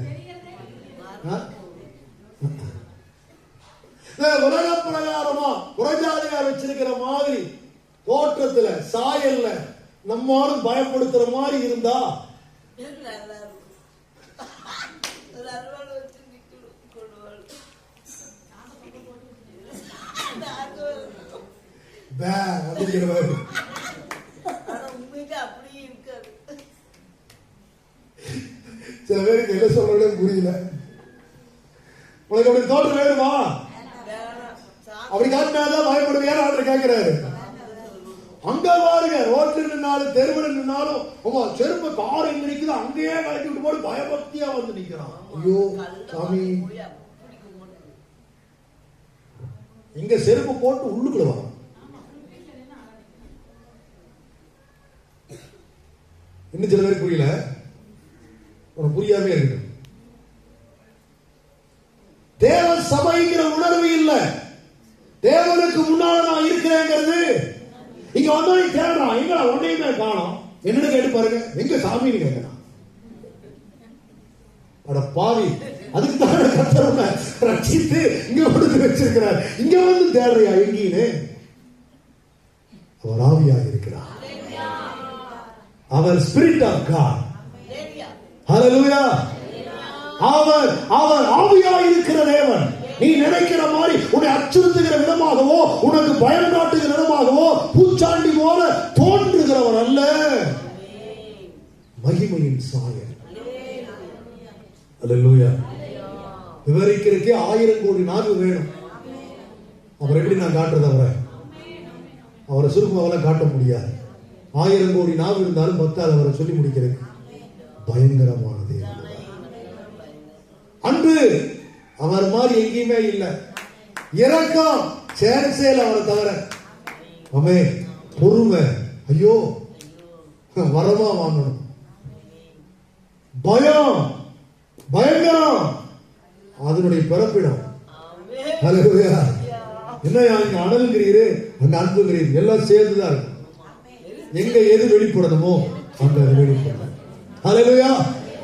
உலக பிரகாரமா புறஜாதியார் வச்சிருக்கிற மாதிரி தோற்றத்துல சாயல்ல நம்மாலும் பயப்படுத்துற மாதிரி இருந்தா பே அப்படிங்கிற மாதிரி. சில பேருக்கு என்ன சொல்றதே புரியல. உனக்கு அப்படி தோற்றம் வேணுமா? அப்படி காட்டினாதான் பயப்படுவியா? ஆர்டர் கேட்கிறாரு. அங்க பாருங்க, ரோட்ல நின்னாலும் தெருவில் நின்னாலும் செருப்பு கார் எங்க நிக்குது அங்கேயே கழட்டி விட்டு போட்டு பயபக்தியா வந்து நிக்கிறான். ஐயோ சாமி, இங்க செருப்பு போட்டு உள்ளுக்குள்ள வா. இன்னும் சில பேர் புரியல, உனக்கு புரியாமே இருக்கு. தேவ சபைங்கிற உணர்வு இல்ல. தேவனுக்கு முன்னால நான் இருக்கிறேங்கிறது. இங்க வந்தோடனே தேடுறான், எங்க ஒன்னையுமே காணோம். என்னன்னு கேட்டு பாருங்க, எங்க சாமின்னு கேட்கிறான். அட பாவி, அதுக்கு தான் கர்த்தரை ரட்சித்து இங்க கொடுத்து வச்சிருக்கிறார். இங்க வந்து தேடுறியா எங்கேன்னு? அவர் ஆவியாக இருக்கிறார். அவர் ஸ்பிரிட் ஆஃப் காட். ஹல்லேலூயா. அவர் ஆவியாக இருக்கிற தேவன். நீ நினைக்கிற மாதிரி உன்னை அச்சுறுத்துகிற விதமாகவோ உனக்கு பயம் காட்டுகிற விதமாகவோ பூச்சாண்டி போல தோன்றுகிறவர் அல்ல. மகிமையின் சாயல். ஹல்லேலூயா. விவரிக்கிறதுக்கே 1000 கோடி நாவு வேணும். அவர் எப்படி நான் காட்டுறது? அவரை சுருக்கமாக காட்ட முடியாது. 1000 கோடி நாவு இருந்தாலும் பத்தால் அவரை சொல்லி முடிக்கிறது. பயங்கரமானது. அன்பு அவர் மாதிரி எங்கேயுமே இல்லை. இரக்கம் சேர அவரை தவிர. அமே பொறுமை, ஐயோ வரமா வாங்கணும். பயம், பயங்கரம், அதனுடைய பிறப்பிடம். ஹல்லேலூயா. என்ன இங்க அனல்கிறீரு, அங்க அன்புகிறீர், எல்லாம் சேர்ந்துதான் இருக்கும். எங்க எது வெளிப்படணுமோ அங்க அது வெளிப்படும். ஹல்லேலூயா.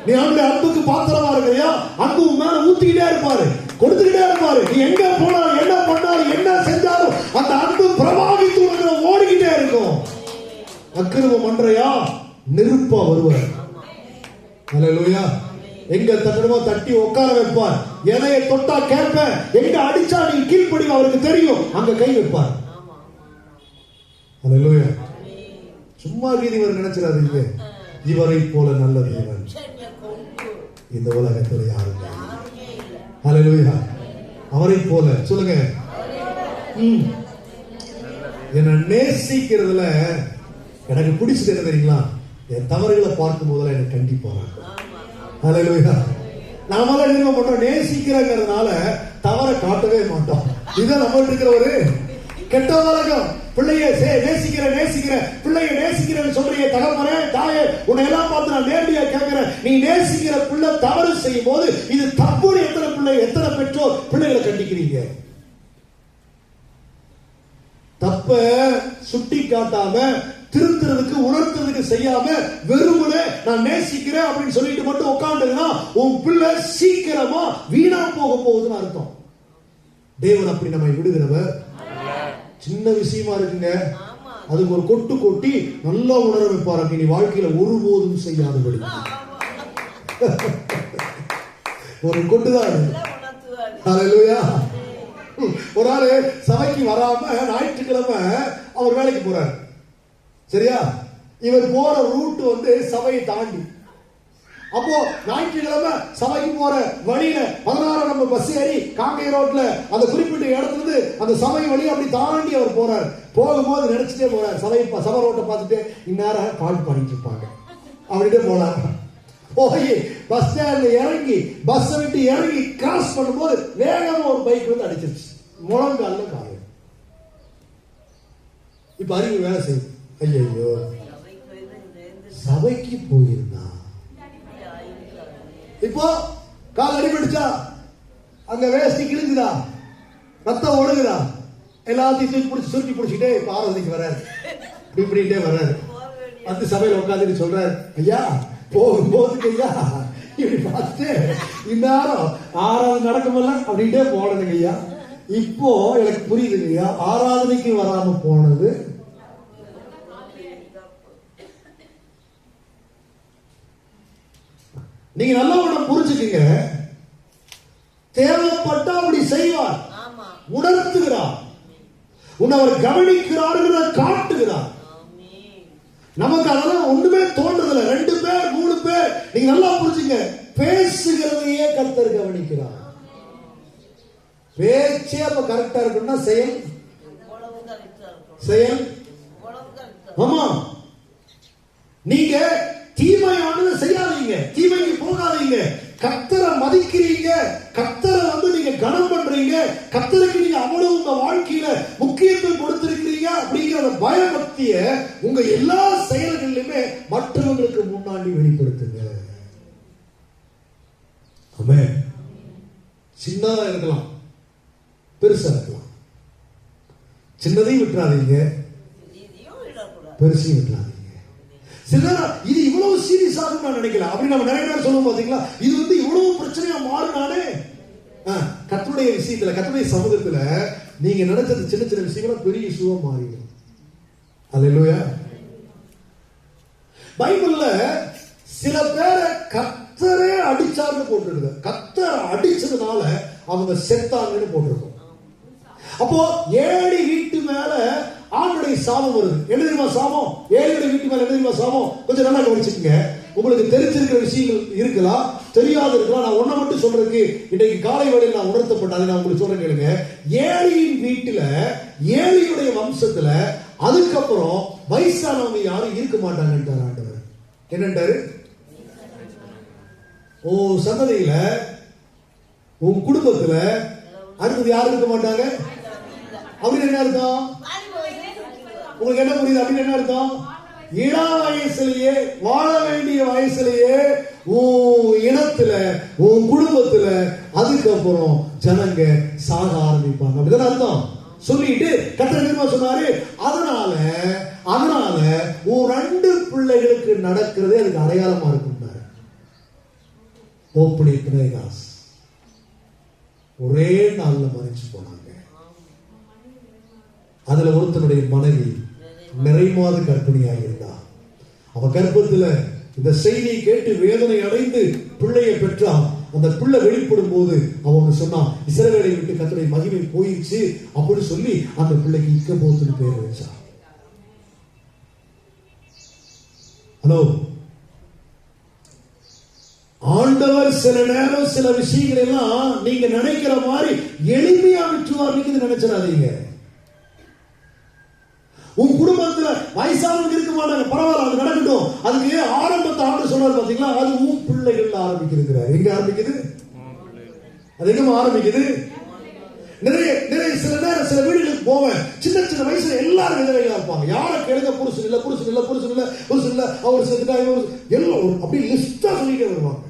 நீ அவருடைய அன்புக்கு பாத்திரமா இருக்கிறியா? அன்பு மேல ஊத்திக்கிட்டே இருப்பாரு, கொடுத்துக்கிட்டே இருப்பாரு. நீ எங்க போனாலும் என்ன பண்ணாலும் என்ன செஞ்சாலும் அந்த அன்பு பிரவாகித்து ஓடிக்கிட்டே இருக்கும். அக்கிரமம் பண்றையா, நெருப்பா வருவார். ஹல்லேலூயா. எங்க தட்டணுமோ தட்டி உட்கார வைப்பார். எதையை தொட்டா கேட்ப, எங்க அடிச்சா நீ கீழ்ப்படிவ அவருக்கு தெரியும், அங்க கை வைப்பார். ஹல்லேலூயா. சும்மா இவர் நினைச்சிடாதீங்க, இவரை போல நல்ல தேவன் இந்த உலகத்தில் யாரும் இல்லை. ஹல்லேலூயா. அவரை போல சொல்லுங்க. என்ன நேசிக்கிறதுல எனக்கு பிடிச்சது என்ன தெரியுங்களா? என் தவறுகளை பார்க்கும் போதெல்லாம் எனக்கு கண்டிப்பாங்க. ஹல்லேலூயா. நாம என்ன பண்றோம்? நேசிக்கிறதுனால தவறை காட்டவே மாட்டோம். இதுதான் நம்ம இருக்கிற ஒரு கெட்ட வழக்கம். பிள்ளைய நேசிக்கிற பிள்ளைய நேசிக்கிறேன்னு சொல்றீங்க. தகப்பனே, தாயே, உன்னை எல்லாம் பார்த்து நான் நேரடியா கேட்கிறேன். நீ நேசிக்கிற பிள்ளை தவறு செய்யும் போது இது தப்புன்னு எத்தனை பெற்றோர் பிள்ளைகளை கண்டிக்கிறீங்க? தப்ப சுட்டி காட்டாம, திருத்துறதுக்கு உணர்த்துறதுக்கு செய்யாம வெறுமனே நான் நேசிக்கிறேன் அப்படின்னு சொல்லிட்டு மட்டும் உட்காந்துன்னா உன் பிள்ளை சீக்கிரமா வீணா போக போகுதுன்னு அர்த்தம். தேவன் அப்படி நம்மை விடுகிறவர். சின்ன விஷயமா இருக்குங்க, அதுக்கு ஒரு கொட்டு கொட்டி நல்லா உணர வைப்பார். நீ வாழ்க்கையில ஒருபோதும் செய்யாதபடி ஒரு கொட்டுதான். ஹல்லேலூயா. ஒரு ஆளு சபைக்கு வராம ஞாயிற்றுக்கிழமை அவர் வேலைக்கு போறாரு. சரியா? இவர் போற ரூட் வந்து சபையை தாண்டி. அப்போ ஞாயிற்றுக்கிழமை சபைக்கு போற வழியில 16 நம்பர் பஸ் ஏறி காங்கேய ரோட்ல அந்த குறிப்பிட்ட இடத்துல அந்த சபை வழி அப்படி தாண்டி அவர் போறார். போகும்போது நினைச்சிட்டே போறார், சபை ரோட்டை பார்த்துட்டு இந்நேரம் பாட்டு பாடிட்டு இருப்பாங்க அப்படின்ட்டு போனார். போய் பஸ் ஸ்டாண்ட்ல இறங்கி பஸ் விட்டு இறங்கி கிராஸ் பண்ணும்போது வேகமா ஒரு பைக் வந்து அடிச்சிருச்சு. முழங்கால காயம். இப்ப அறிவு வேலை செய்யுது. ஐயோ, சபைக்கு போயிருந்தா இப்போ கால் அடிபடுச்சா, அங்க வேஷ்டி கிழிஞ்சுதா, ரத்தம் ஒழுகுதா, எல்லாத்தையும் சுருட்டி பிடிச்சிட்டே இப்ப ஆராதனைக்கு வர்றாரு. இப்படின்ட்டே வர்றாரு. வந்து சபையில உட்காந்துட்டு சொல்றாரு, ஐயா போகும்போது ஐயா இப்படி பார்த்துட்டு இந்நேரம் ஆராதனை நடக்குமல்ல அப்படின்ட்டே போனதுங்க ஐயா. இப்போ எனக்கு புரியுதுங்க ஐயா, ஆராதனைக்கு வராம போனது நீங்க நல்லா ஒண்ணு புரிஞ்சுக்கீங்க. தேவைப்பட்டா அப்படி செய்வார், உணர்த்துகிறார். உன்னை அவர் கவனிக்கிறாருங்கிறத காட்டுகிறார். நமக்கு அதெல்லாம் ஒண்ணுமே தோன்றதில்லை. 2 பேர் 3 பேர், நீங்க நல்லா புரிஞ்சுங்க, பேசுகிறதையே கர்த்தர் கவனிக்கிறார். பேச்சே அப்ப கரெக்டா இருக்குன்னா செயல் ஆமா. நீங்க தீமையானதை செய்யாதீங்க, தீமைக்கு போகாதீங்க. கர்த்தரை மதிக்கிறீங்க, கர்த்தரை நீங்க கனம் பண்றீங்க, கர்த்தருக்கு நீங்க அவ்வளவு உங்க வாழ்க்கையில முக்கியத்துவம் கொடுத்திருக்கிறீங்க அப்படிங்கிற பயபக்திய உங்க எல்லா செயல்களிலுமே மற்றவங்களுக்கு முன்னாடி வெளிப்படுத்துங்க. ஆமென். சின்னதா இருக்கலாம், பெருசா இருக்கலாம். சின்னதையும் விட்டுறாதீங்க, பெருசையும் விட்டுறாதீங்க. சில இது இவ்வளவு சீரியஸ் ஆகும் நான் நினைக்கல. அப்படி நம்ம நிறைய நேரம் சொல்லுவோம் பாத்தீங்களா, இது இவ்வளவு பிரச்சனையா மாறினாலே கர்த்தருடைய விஷயத்துல, கர்த்தருடைய சமூகத்துல நீங்க நினைச்சது சின்ன சின்ன விஷயங்களா பெரிய இஷ்யூவா மாறிடும். அல்லேலூயா. பைபிள்ல சில பேரை கர்த்தரே அடிச்சார்னு போட்டுருக்குது. கர்த்தர் அடிச்சதுனால அவங்க செத்தாங்கன்னு போட்டிருக்கோம். அப்போ ஏழி வீட்டு மேல ஆண்டுடைய சாபம் வருது. என்ன தெரியுமா சாபம்? ஏழுடைய வீட்டு மேல என்ன தெரியுமா சாபம்? கொஞ்சம் நல்லா கவனிச்சுக்கங்க. உங்களுக்கு தெரிஞ்சிருக்கிற விஷயங்கள் இருக்கலாம், தெரியாது இருக்கலாம். நான் ஒன்ன மட்டும் சொல்றதுக்கு இன்னைக்கு காலை வேளையில் நான் உணர்த்தப்பட்டதை நான் உங்களுக்கு சொல்றேன் கேளுங்க. ஏழியின் வீட்டுல, ஏழியுடைய வம்சத்துல அதுக்கப்புறம் வயசானவங்க யாரும் இருக்க மாட்டாங்கன்றார் ஆண்டவர். என்னன்றாரு? ஓ சந்ததியில, உன் குடும்பத்துல அடுத்தது யாரும் இருக்க மாட்டாங்க அப்படின்னு என்ன அர்த்தம்? உங்களுக்கு என்ன புரியுது? அப்படின்னு என்ன அர்த்தம்? இளா வயசுலயே, வாழ வேண்டிய வயசுலயே உன் இனத்துல, உன் குடும்பத்துல அதுக்கப்புறம் ஜனங்க சாக ஆரம்பிப்பாங்க. அப்படிதான் அர்த்தம். சொல்லிட்டு கர்த்தர் என்ன சொன்னாரு? அதனால உன் 2 பிள்ளைகளுக்கு நடக்கிறதே அதுக்கு அடையாளமா இருக்கும். ஓப்பனி பிணைகாஸ் ஒரே நாள்ல மறைச்சு போனாங்க. அதுல ஒருத்தனுடைய மனைவி நிறைமாத கர்ப்பிணியாக இருந்தா. அவ கர்ப்பத்துல இந்த செய்தியை கேட்டு வேதனை அடைந்து பிள்ளையை பெற்றா. அந்த பிள்ளை வெளிப்படும் போது அவன் சொன்னான், இஸ்ரவேலை விட்டு கர்த்தருடைய மகிமை போயிடுச்சு அப்படின்னு சொல்லி அந்த பிள்ளைக்கு இக்கபோத்துன்னு பேர் வச்சா. ஹலோ, ஆண்டவர் சில நேரம் சில விஷயங்கள் எல்லாம் நீங்க நினைக்கிற மாதிரி எளிமையா விட்டுருவார் நினைச்சிடாதீங்க. உன் குடும்பத்துல வயசானவங்க இருக்க மாட்டாங்க, பரவாயில்ல, அது நடக்கட்டும். அதுக்கு ஆரம்பத்தை ஆண்டு சொன்னார் பாத்தீங்களா, அது உன் பிள்ளைகள் ஆரம்பிக்கிறார். எங்க ஆரம்பிக்குது? அது எங்க ஆரம்பிக்குது? நிறைய சில நேரம் சில வீடுகளுக்கு போவேன், சின்ன சின்ன வயசுல எல்லாரும் விதவைகளா இருப்பாங்க. யார கேளுங்க, புருஷன் இல்ல, புருஷன் இல்ல, புருஷன் இல்ல, புருஷன் இல்ல, அவர் செத்துட்டா, எல்லாம் அப்படி லிஸ்டா சொல்லிட்டே வருவாங்க.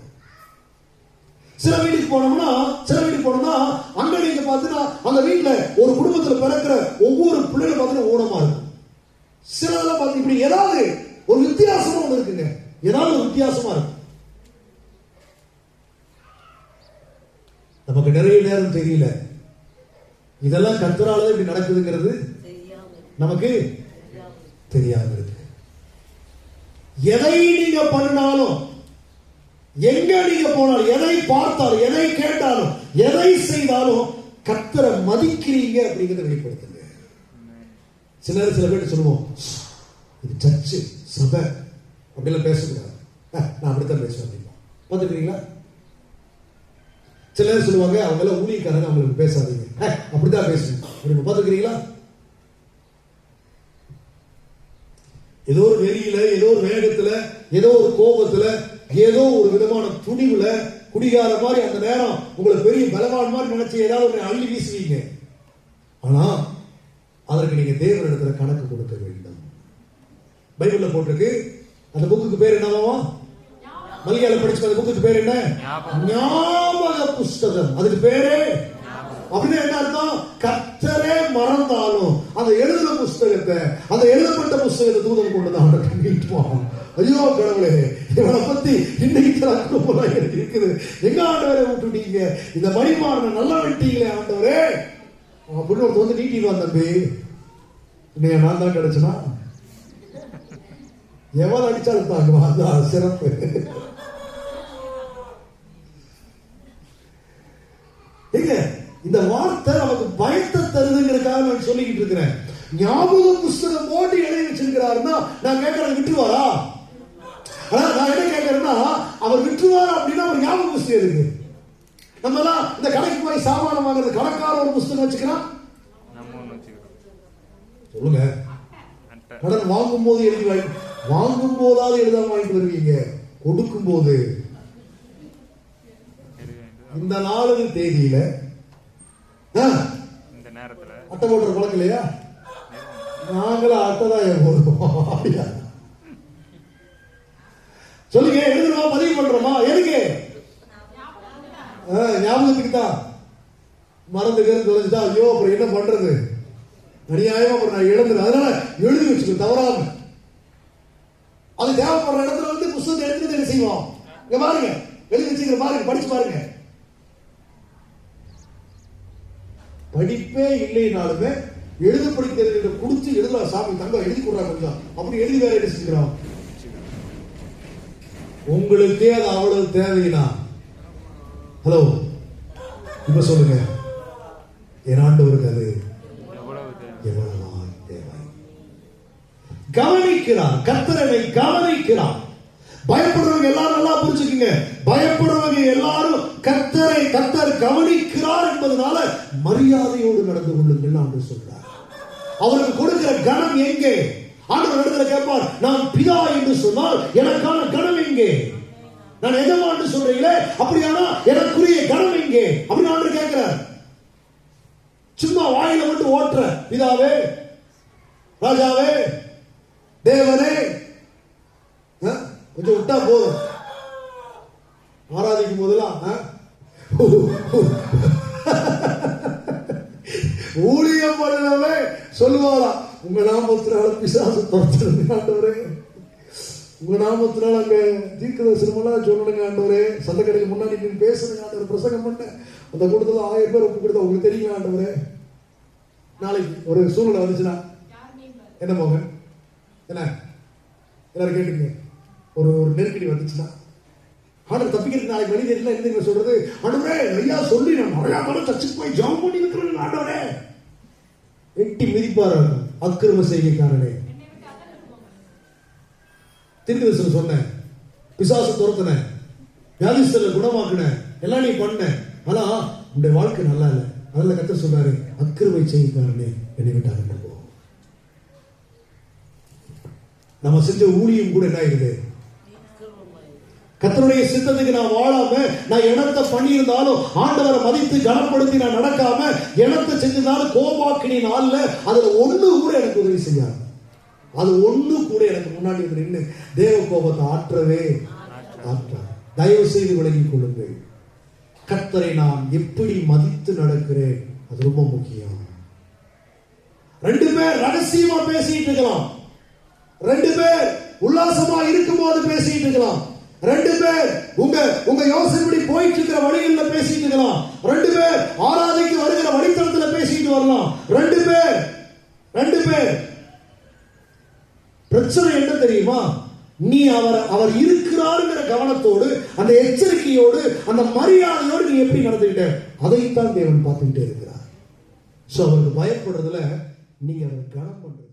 சில வீட்டுக்கு போனோம்னா அங்க நீங்க பாத்தீங்கன்னா அந்த வீட்டுல ஒரு குடும்பத்துல பிறக்கிற ஒவ்வொரு பிள்ளைகளும் பாத்தீங்கன்னா ஊனமா இருக்கும். சிலதெல்லாம் பாத்தீங்க இப்படி ஏதாவது ஒரு வித்தியாசமா ஒண்ணு இருக்குங்க, ஏதாவது ஒரு வித்தியாசமா இருக்கு. நமக்கு நிறைய நேரம் தெரியல இதெல்லாம் கர்த்தரால இப்படி நடக்குதுங்கிறது நமக்கு தெரியாம இருக்கு. எதை நீங்க பண்ணாலும், எங்க நீங்க போனாலும், எதை பார்த்தாலும், எதை கேட்டாலும், எதை செய்தாலும் கர்த்தரை மதிக்கிறீங்க அப்படிங்கிறத வெளிப்படுத்துங்க. சில பேர் சொல்லுவோம், இது சர்ச்சு சபை அப்படிலாம் பேசக்கூடாது, நான் அப்படித்தான் பேசுவேன். பார்த்துக்கிறீங்களா? சில பேர் சொல்லுவாங்க, அவங்க எல்லாம் ஊழியக்காரங்க, அவங்களுக்கு பேசாதீங்க, அப்படித்தான் பேசணும் அப்படின்னு. பார்த்துக்கிறீங்களா? ஏதோ ஒரு வெறியில, ஏதோ ஒரு வேகத்துல, ஏதோ ஒரு கோபத்துல, ஏதோ ஒரு விதமான துணிவுல, குடிகார மாதிரி அந்த நேரம் உங்களை பெரிய பலவான் மாதிரி நினைச்சு ஏதாவது அள்ளி வீசுவீங்க. ஆனா அதற்கு நீங்க தேவனிடத்துல கணக்கு கொடுக்க வேண்டும். பைபிள்ல போட்டிருக்கு. அந்த புக்குக்கு பேர் என்னவா? மலையாள படிச்சு அந்த புக்குக்கு பேர் என்ன? ஞாபக புஸ்தகம். அதுக்கு பேரு அப்படின்னு என்ன அர்த்தம்? கர்த்தரே மறந்தாலும் அந்த எழுதின புஸ்தகத்தை, அந்த எழுதப்பட்ட புஸ்தகத்தை தூதன் கொண்டுதான் மீட்டுவான். ஐயோ கடவுளே, இவனை பத்தி இன்னைக்கு இருக்குது, எங்க ஆண்டவரை விட்டுட்டீங்க, இந்த மணிமாறனை நல்லா விட்டீங்களே ஆண்டவரே அப்படின்னு ஒருத்தர் வந்து நீட்டிடுவான். தம்பி, இன்னைக்கு நான் தான் கிடைச்சுனா எவ்வளவு அடிச்சாலும் தாங்க, அதான் சிறப்பு. எங்க இந்த வார்த்தை நமக்கு பயத்தை தருதுங்கிறதுக்காக நான் சொல்லிக்கிட்டு இருக்கிறேன். ஞாபக புஸ்தகம் போட்டு எழுதி வச்சிருக்கிறாருன்னா நான் கேட்கறது விட்டுருவாரா? நான் என்ன கேட்கறேன்னா, அவர் விட்டுருவாரா அப்படின்னா அவர் ஞாபக புஸ்தகம் இருக்கு. நம்ம எல்லாம் இந்த கடைக்கு போய் சாமானம் வாங்குறது, கடைக்கார ஒரு புஸ்தகம் வச்சுக்கிறான், நம்ம ஒன்று வச்சுக்கிறோம். சொல்லுங்க. கடன் வாங்கும் போது எழுதி வாங்கும் போதாவது எழுதாம வாங்கிட்டு வருவீங்க, கொடுக்கும் போது இந்த நாலு தேதியில இந்த நேரத்துல அட்டை போடுற பழக்கம் இல்லையா? நாங்களும் அட்டை தான் போடுவோம். சொல்லுங்க, எழுதுறோமா பதிவு பண்றோமா? எதுக்கு? ஞாபகத்துக்கு தான். மறந்து தொலைஞ்சுட்டா ஐயோ அப்புறம் என்ன பண்றது, அநியாயமா அப்புறம் நான் இழந்துடும். அதனால எழுதி வச்சுக்கோ தவறாம. அது தேவைப்படுற இடத்துல வந்து புத்தகத்தை எடுத்துட்டு என்ன செய்வோம்? இங்க பாருங்க, எழுதி வச்சுக்கிற பாருங்க, படிச்சு பாருங்க. படிப்பே இல்லைனாலுமே எழுத படிக்கிறது குடிச்சு எழுதலாம். சாமி தங்க எழுதி கொடுறாங்க கொஞ்சம், அப்படி எழுதி வேற என்ன செஞ்சுக்கிறோம்? உங்களுக்கே அது அவ்வளவு தேவையா? ஹலோ, இப்ப சொல்லுங்க, என் ஆண்டவருக்கு அது எவ்வளவு தேவை? கவனிக்கிறார், கர்த்தரை கவனிக்கிறார். பயப்படுறவங்க எல்லாரும் நல்லா புரிஞ்சுக்குங்க, பயப்படுறவங்க எல்லாரும் கர்த்தர் கவனிக்கிறார் என்பதனால மரியாதையோடு நடந்து கொள்ளுங்கள் என்று சொல்றார். அவருக்கு கொடுக்கிற கனம் எங்கே? ஆண்டவர் இடத்துல கேட்பார், நான் பிதா என்று சொன்னால் எனக்கான கனம் எங்கே? நான் எஜமான் சொல்றீங்களே, அப்படியானா எனக்குரிய கனம் எங்கே அப்படின்னு ஆண்டவர் கேட்கிறார். சும்மா வாயில மட்டும் ஓட்டுற பிதாவே, ராஜாவே, தேவனே கொஞ்சம் விட்டா போதும். ஆராதிக்கும் போதெல்லாம் ஊழியம் பண்ணவே சொல்லுவாரா, உங்க நாமத்தினால பிசாசு துரத்துறதுங்க ஆண்டவரே, உங்க நாமத்தினால அங்க தீர்க்கதரிசனம் எல்லாம் சொல்லணுங்க ஆண்டவரே, சந்தக்கடைக்கு முன்னாடி நீங்க பேசுறீங்க ஆண்டவர், பிரசங்கம் பண்ண அந்த கூட்டத்துல 1000 பேர் ஒப்பு கொடுத்தா உங்களுக்கு தெரியுங்க ஆண்டவரே. நாளைக்கு ஒரு சூழ்நிலை வந்துச்சுன்னா என்ன போக என்ன எல்லாரும் கேட்டுங்க, ஒரு நெருக்கடி வந்துச்சுன்னா ஆண்டவர் தப்பிக்கிறதுக்கு நாளைக்கு வழி தெரியல. என்ன சொல்றது? ஆண்டவரே ஐயா சொல்லி நான் நிறையா காலம் சர்ச்சுக்கு போய் ஜெபம் பண்ணி இருக்கிறேன் ஆண்டவரே. எட்டி மிதிப்பாரு அக்கிரம செய்கைக்காரனே. தீர்க்கதரிசனம் சொன்னேன், பிசாசு துரத்தினேன், வியாதிஸ்தரை குணமாக்குனேன், எல்லாம் நீ பண்ண, ஆனா உன்னுடைய வாழ்க்கை நல்லா இல்லை. அதில் கர்த்தர் சொல்றாரு, அக்கிரம செய்கைக்காரனே என்னை விட்டு அகன்று போ. நம்ம செஞ்ச ஊழியம் கூட என்ன ஆகுது? கர்த்தருடைய சித்தத்துக்கு நான் வாழாம, நான் எனத்தை பண்ணியிருந்தாலும் ஆண்டவரை மதித்து கனப்படுத்தி நான் நடக்காம, எனத்தை செஞ்சிருந்தாலும் கோபாக்கினி நாள்ல அதுல ஒண்ணு கூட எனக்கு உதவி செய்யாது. அது ஒண்ணு கூட எனக்கு முன்னாடி நின்று தேவ கோபத்தை ஆற்றவே ஆற்றார். தயவு செய்து விலகிக் கொள்ளுங்கள். கர்த்தரை நான் எப்படி மதித்து நடக்கிறேன், அது ரொம்ப முக்கியம். 2 பேர் ரகசியமா பேசிட்டு இருக்கலாம், 2 பேர் உல்லாசமா இருக்கும் போது பேசிட்டு இருக்கலாம், 2 பேர் உங்க யோசனைப்படி போயிட்டு இருக்கிற வழிகளில் பேசிட்டு இருக்கலாம், 2 பேர் ஆராதனைக்கு வருகிற வழித்தளத்தில் பேசிட்டு வரலாம், 2 பேர். பிரச்சனை என்ன தெரியுமா? நீ அவர் இருக்கிறாருங்கிற கவனத்தோடு, அந்த எச்சரிக்கையோடு, அந்த மரியாதையோடு நீ எப்படி நடந்துகிட்ட, அதைத்தான் தேவன் பார்த்துக்கிட்டே இருக்கிறார். சோ அவருக்கு பயப்படுறதுல நீங்க அவர் கனம் பண்ற